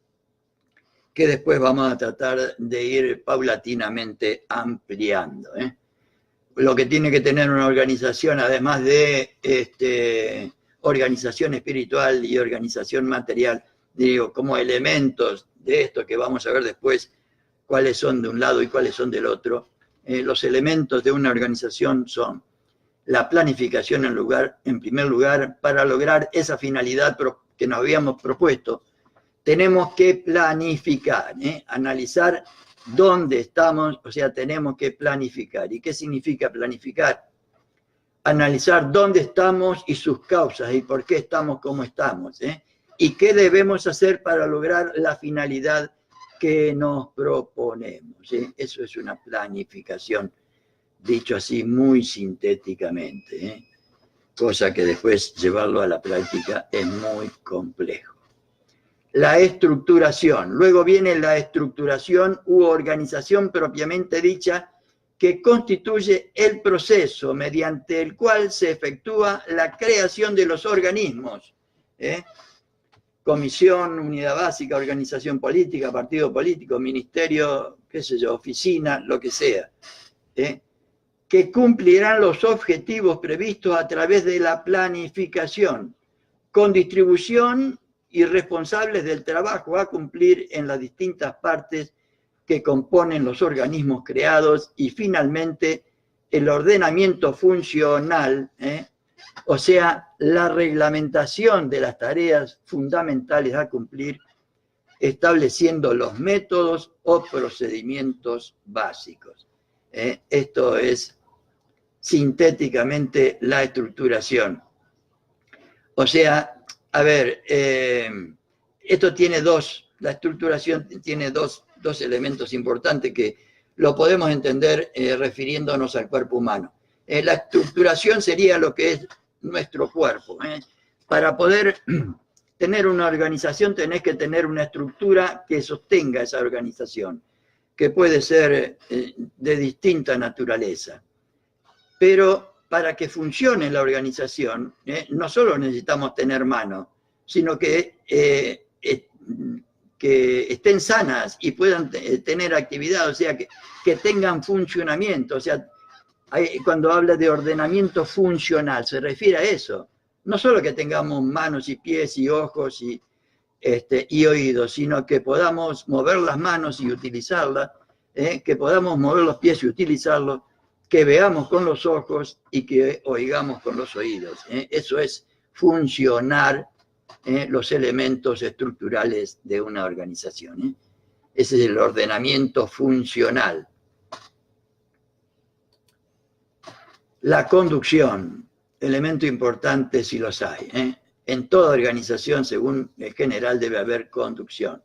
que después vamos a tratar de ir paulatinamente ampliando. lo que tiene que tener una organización, además de organización espiritual y organización material, digo, como elementos de esto que vamos a ver después, cuáles son de un lado y cuáles son del otro. Los elementos de una organización son la planificación en primer lugar, para lograr esa finalidad que nos habíamos propuesto. Tenemos que planificar, analizar dónde estamos, o sea, tenemos que planificar. ¿Y qué significa planificar? Analizar dónde estamos y sus causas, y por qué estamos como estamos, y qué debemos hacer para lograr la finalidad que nos proponemos. Eso es una planificación, dicho así muy sintéticamente, cosa que después llevarlo a la práctica es muy complejo. La estructuración. Luego viene la estructuración u organización propiamente dicha, que constituye el proceso mediante el cual se efectúa la creación de los organismos. Comisión, unidad básica, organización política, partido político, ministerio, qué sé yo, oficina, lo que sea. Que cumplirán los objetivos previstos a través de la planificación, con distribución y responsables del trabajo a cumplir en las distintas partes que componen los organismos creados, y finalmente el ordenamiento funcional, o sea, la reglamentación de las tareas fundamentales a cumplir, estableciendo los métodos o procedimientos básicos. Esto es sintéticamente la estructuración. O sea, a ver, la estructuración tiene dos elementos importantes que lo podemos entender refiriéndonos al cuerpo humano. La estructuración sería lo que es nuestro cuerpo. Para poder tener una organización tenés que tener una estructura que sostenga esa organización, que puede ser de distinta naturaleza. Pero para que funcione la organización, no solo necesitamos tener manos, sino que estén sanas y puedan tener actividad, o sea, que tengan funcionamiento. O sea, cuando habla de ordenamiento funcional, se refiere a eso. No solo que tengamos manos y pies y ojos y oídos, sino que podamos mover las manos y utilizarlas, que podamos mover los pies y utilizarlos, que veamos con los ojos y que oigamos con los oídos. Eso es funcionar los elementos estructurales de una organización. Ese es el ordenamiento funcional. La conducción, elemento importante si los hay. En toda organización, según el general, debe haber conducción.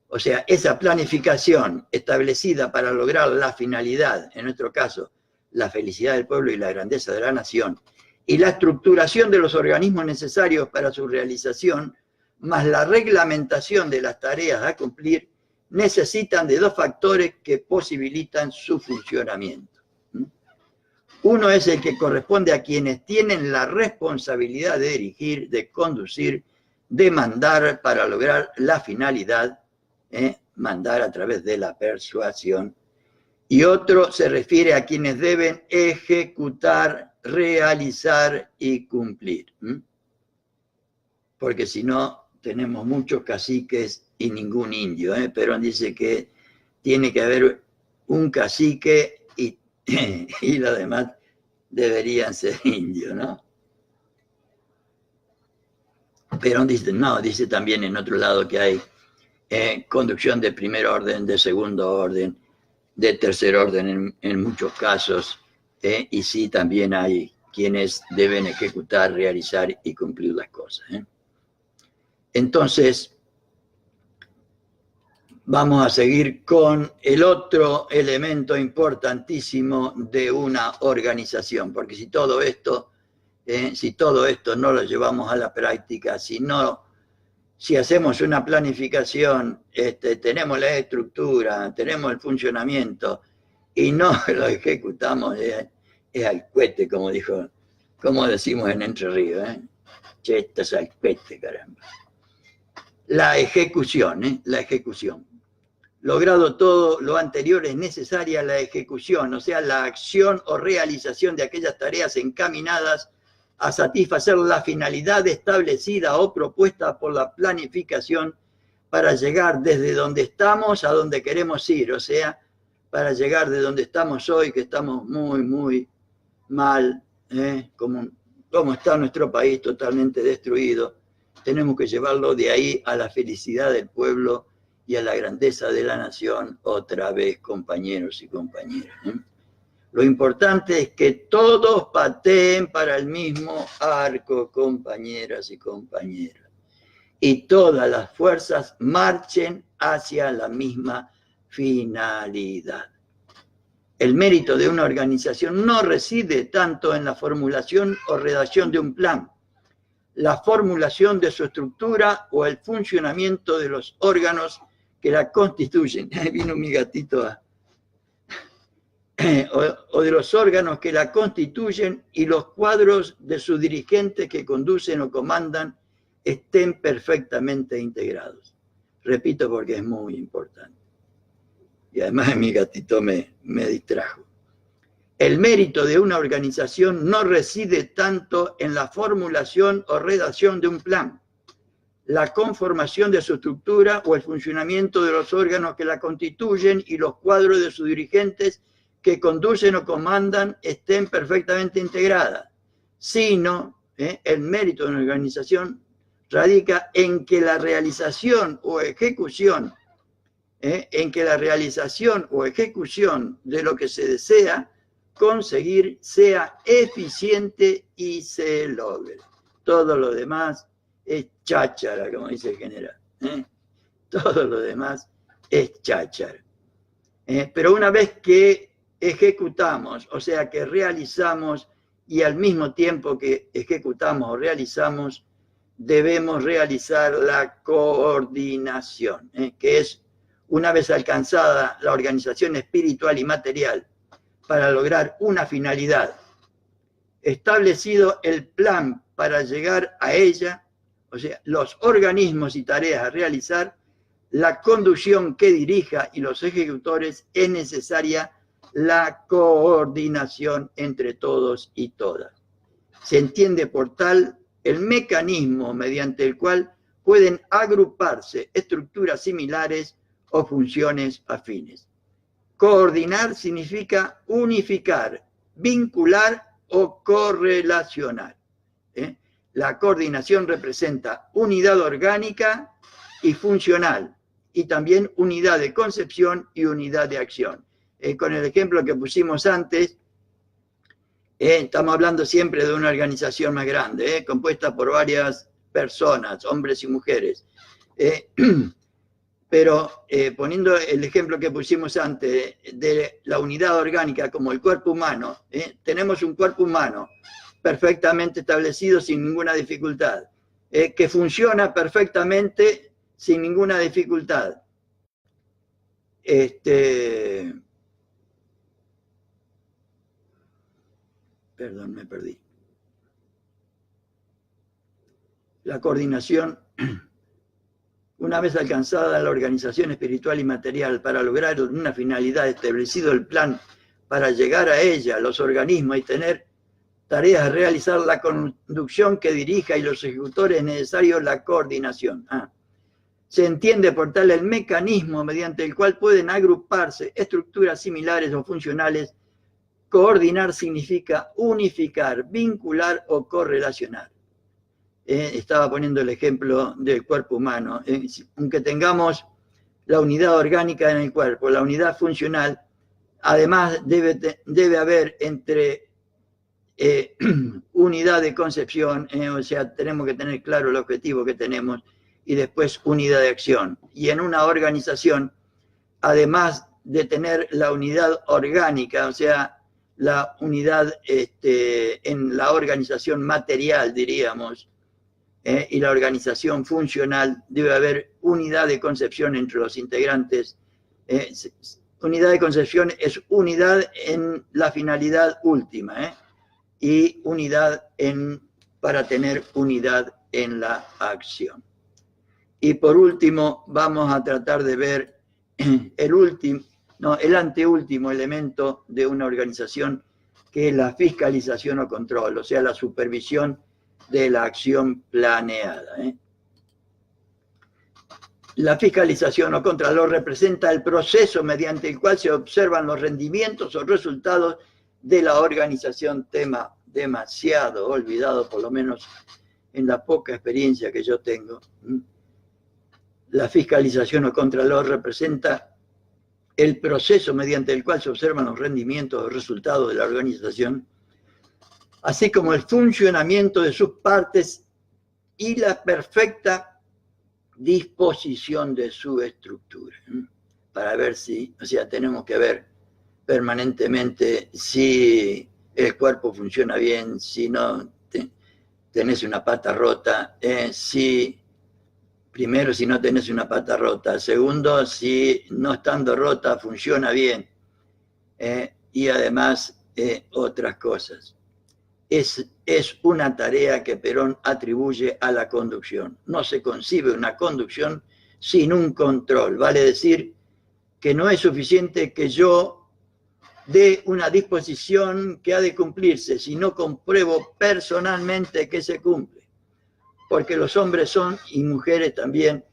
O sea, esa planificación establecida para lograr la finalidad, en nuestro caso, la felicidad del pueblo y la grandeza de la nación, y la estructuración de los organismos necesarios para su realización, más la reglamentación de las tareas a cumplir, necesitan de dos factores que posibilitan su funcionamiento. Uno es el que corresponde a quienes tienen la responsabilidad de dirigir, de conducir, de mandar para lograr la finalidad, mandar a través de la persuasión. Y otro se refiere a quienes deben ejecutar, realizar y cumplir. Porque si no, tenemos muchos caciques y ningún indio. Perón dice que tiene que haber un cacique y los demás deberían ser indios, ¿no? Perón dice, no, dice también en otro lado que hay conducción de primer orden, de segundo orden, de tercer orden en muchos casos, y sí también hay quienes deben ejecutar, realizar y cumplir las cosas. Entonces, vamos a seguir con el otro elemento importantísimo de una organización, porque si todo esto no lo llevamos a la práctica, si hacemos una planificación, tenemos la estructura, tenemos el funcionamiento y no lo ejecutamos, es al cohete, como decimos en Entre Ríos. Che, esto es al cohete, caramba. La ejecución. Logrado todo lo anterior, es necesaria la ejecución, o sea, la acción o realización de aquellas tareas encaminadas a satisfacer la finalidad establecida o propuesta por la planificación para llegar desde donde estamos a donde queremos ir, o sea, para llegar de donde estamos hoy, que estamos muy, muy mal, como está nuestro país totalmente destruido. Tenemos que llevarlo de ahí a la felicidad del pueblo y a la grandeza de la nación otra vez, compañeros y compañeras. Lo importante es que todos pateen para el mismo arco, compañeras y compañeros, y todas las fuerzas marchen hacia la misma finalidad. El mérito de una organización no reside tanto en la formulación o redacción de un plan, la formulación de su estructura o el funcionamiento de los órganos que la constituyen. Ahí vino mi gatito o de los órganos que la constituyen y los cuadros de sus dirigentes que conducen o comandan estén perfectamente integrados. Repito porque es muy importante. Y además mi gatito me distrajo. El mérito de una organización no reside tanto en la formulación o redacción de un plan, la conformación de su estructura o el funcionamiento de los órganos que la constituyen y los cuadros de sus dirigentes que conducen o comandan estén perfectamente integradas, sino el mérito de una organización radica en que la realización o ejecución de lo que se desea conseguir sea eficiente y se logre. Todo lo demás es cháchara, como dice el general. Todo lo demás es cháchara. Pero una vez que ejecutamos, o sea que realizamos, y al mismo tiempo que ejecutamos o realizamos, debemos realizar la coordinación, que es, una vez alcanzada la organización espiritual y material para lograr una finalidad, establecido el plan para llegar a ella, o sea, los organismos y tareas a realizar, la conducción que dirija y los ejecutores, es necesaria la coordinación entre todos y todas. Se entiende por tal el mecanismo mediante el cual pueden agruparse estructuras similares o funciones afines. Coordinar significa unificar, vincular o correlacionar. La coordinación representa unidad orgánica y funcional, y también unidad de concepción y unidad de acción. Con el ejemplo que pusimos antes, estamos hablando siempre de una organización más grande, compuesta por varias personas, hombres y mujeres. Pero poniendo el ejemplo que pusimos antes de la unidad orgánica como el cuerpo humano, tenemos un cuerpo humano perfectamente establecido sin ninguna dificultad, que funciona perfectamente sin ninguna dificultad. Perdón, me perdí. La coordinación, una vez alcanzada la organización espiritual y material para lograr una finalidad, establecido el plan para llegar a ella, los organismos y tener tareas a realizar, la conducción que dirija y los ejecutores, es necesario la coordinación. Se entiende por tal el mecanismo mediante el cual pueden agruparse estructuras similares o funcionales. Coordinar significa unificar, vincular o correlacionar. Estaba poniendo el ejemplo del cuerpo humano. Aunque tengamos la unidad orgánica en el cuerpo, la unidad funcional, además debe haber entre unidad de concepción, o sea, tenemos que tener claro el objetivo que tenemos, y después unidad de acción. Y en una organización, además de tener la unidad orgánica, o sea, la unidad en la organización material, diríamos, y la organización funcional, debe haber unidad de concepción entre los integrantes. Unidad de concepción es unidad en la finalidad última, y unidad para tener unidad en la acción. Y por último, vamos a tratar de ver el anteúltimo elemento de una organización, que es la fiscalización o control, o sea, la supervisión de la acción planeada. La fiscalización o control representa el proceso mediante el cual se observan los rendimientos o resultados de la organización, tema demasiado olvidado, por lo menos en la poca experiencia que yo tengo. La fiscalización o control representa el proceso mediante el cual se observan los rendimientos o resultados de la organización, así como el funcionamiento de sus partes y la perfecta disposición de su estructura, para ver si, o sea, tenemos que ver permanentemente si el cuerpo funciona bien, si no tenés una pata rota, primero, si no tenés una pata rota, segundo, si no estando rota funciona bien, y además otras cosas. Es una tarea que Perón atribuye a la conducción. No se concibe una conducción sin un control. Vale decir que no es suficiente que yo dé una disposición que ha de cumplirse, si no compruebo personalmente que se cumple. Porque los hombres son, y mujeres también,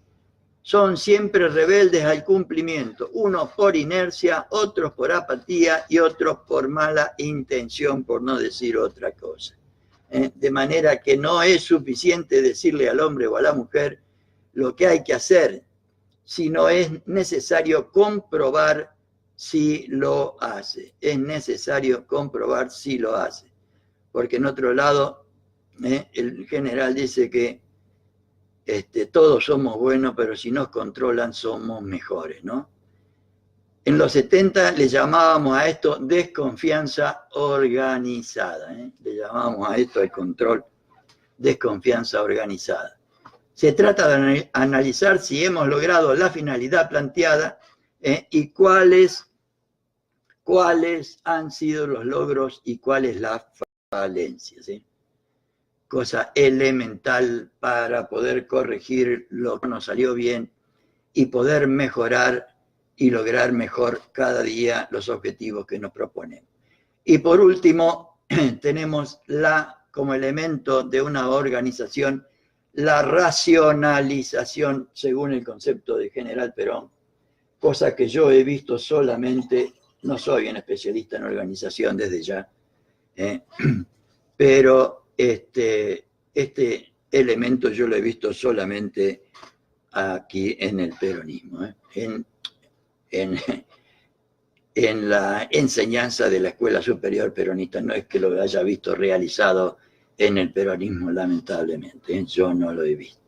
son siempre rebeldes al cumplimiento, unos por inercia, otros por apatía y otros por mala intención, por no decir otra cosa. De manera que no es suficiente decirle al hombre o a la mujer lo que hay que hacer, sino es necesario comprobar si lo hace. Es necesario comprobar si lo hace. Porque en otro lado, el general dice que todos somos buenos, pero si nos controlan somos mejores, ¿no? En los 70 le llamábamos a esto desconfianza organizada, le llamábamos a esto el control, desconfianza organizada. Se trata de analizar si hemos logrado la finalidad planteada y cuáles han sido los logros y cuáles las falencias, cosa elemental para poder corregir lo que nos salió bien y poder mejorar y lograr mejor cada día los objetivos que nos proponemos. Y por último, tenemos como elemento de una organización, la racionalización, según el concepto de General Perón, cosa que yo he visto solamente, no soy un especialista en organización desde ya, pero este elemento yo lo he visto solamente aquí en el peronismo, en la enseñanza de la Escuela Superior Peronista. No es que lo haya visto realizado en el peronismo, lamentablemente, yo no lo he visto.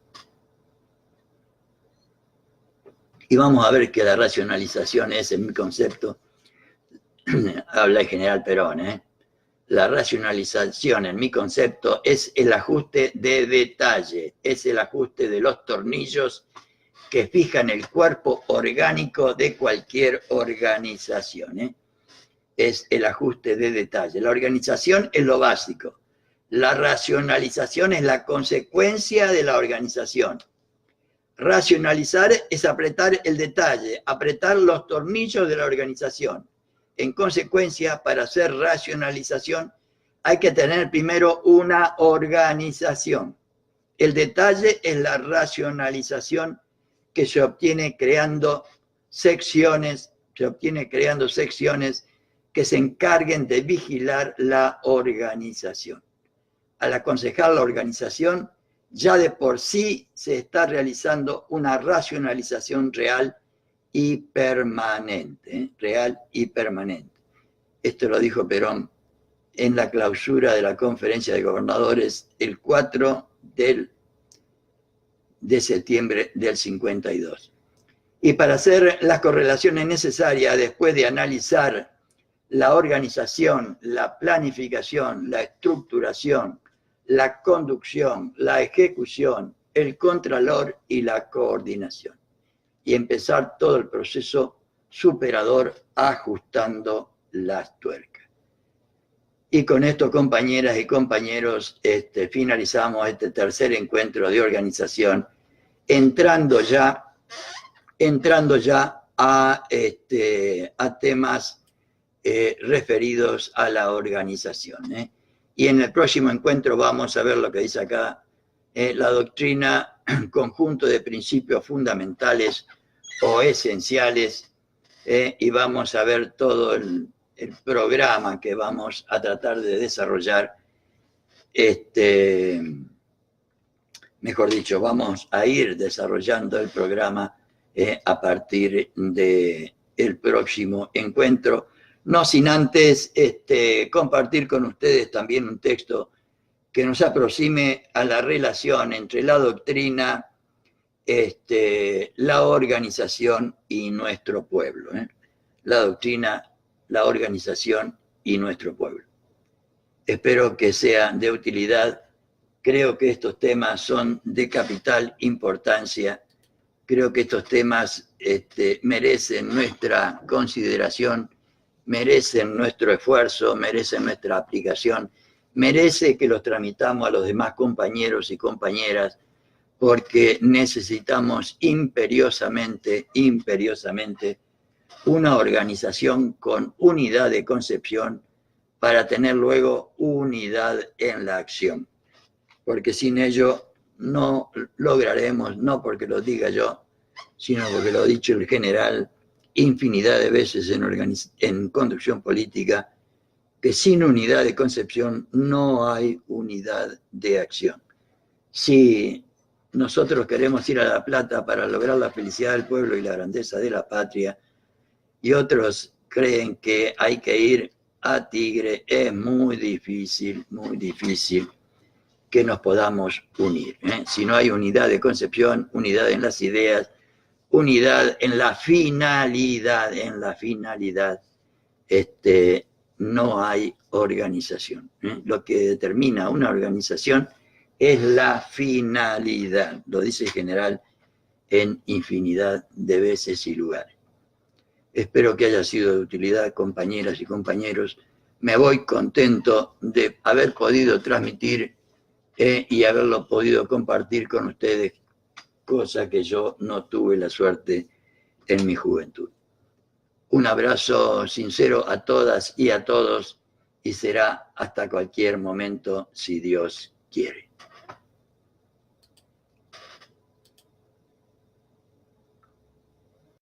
Y vamos a ver que la racionalización es, en mi concepto, habla el general Perón, la racionalización, en mi concepto, es el ajuste de detalle, es el ajuste de los tornillos que fijan el cuerpo orgánico de cualquier organización. Es el ajuste de detalle. La organización es lo básico. La racionalización es la consecuencia de la organización. Racionalizar es apretar el detalle, apretar los tornillos de la organización. En consecuencia, para hacer racionalización hay que tener primero una organización. El detalle es la racionalización que se obtiene creando secciones, que se encarguen de vigilar la organización. Al aconsejar la organización, ya de por sí se está realizando una racionalización real y permanente, real y permanente. Esto lo dijo Perón en la clausura de la Conferencia de Gobernadores el 4 de septiembre del 52. Y para hacer las correlaciones necesarias, después de analizar la organización, la planificación, la estructuración, la conducción, la ejecución, el contralor y la coordinación. Y empezar todo el proceso superador ajustando las tuercas. Y con esto, compañeras y compañeros, finalizamos este tercer encuentro de organización, entrando ya a temas referidos a la organización. Y en el próximo encuentro vamos a ver lo que dice acá la doctrina, conjunto de principios fundamentales o esenciales, y vamos a ver todo el programa que vamos a tratar de desarrollar. Mejor dicho, vamos a ir desarrollando el programa a partir del próximo encuentro, no sin antes compartir con ustedes también un texto que nos aproxime a la relación entre la doctrina, la organización y nuestro pueblo. La doctrina, la organización y nuestro pueblo. Espero que sea de utilidad. Creo que estos temas son de capital importancia. Creo que estos temas merecen nuestra consideración, merecen nuestro esfuerzo, merecen nuestra aplicación, merece que los tramitamos a los demás compañeros y compañeras, porque necesitamos imperiosamente una organización con unidad de concepción para tener luego unidad en la acción. Porque sin ello no lograremos, no porque lo diga yo, sino porque lo ha dicho el general infinidad de veces en conducción política, que sin unidad de concepción no hay unidad de acción. Si nosotros queremos ir a La Plata para lograr la felicidad del pueblo y la grandeza de la patria, y otros creen que hay que ir a Tigre, es muy difícil que nos podamos unir. Si no hay unidad de concepción, unidad en las ideas, unidad en la finalidad, no hay organización. Lo que determina una organización es la finalidad, lo dice el general en infinidad de veces y lugares. Espero que haya sido de utilidad, compañeras y compañeros. Me voy contento de haber podido transmitir y haberlo podido compartir con ustedes, cosa que yo no tuve la suerte en mi juventud. Un abrazo sincero a todas y a todos, y será hasta cualquier momento, si Dios quiere.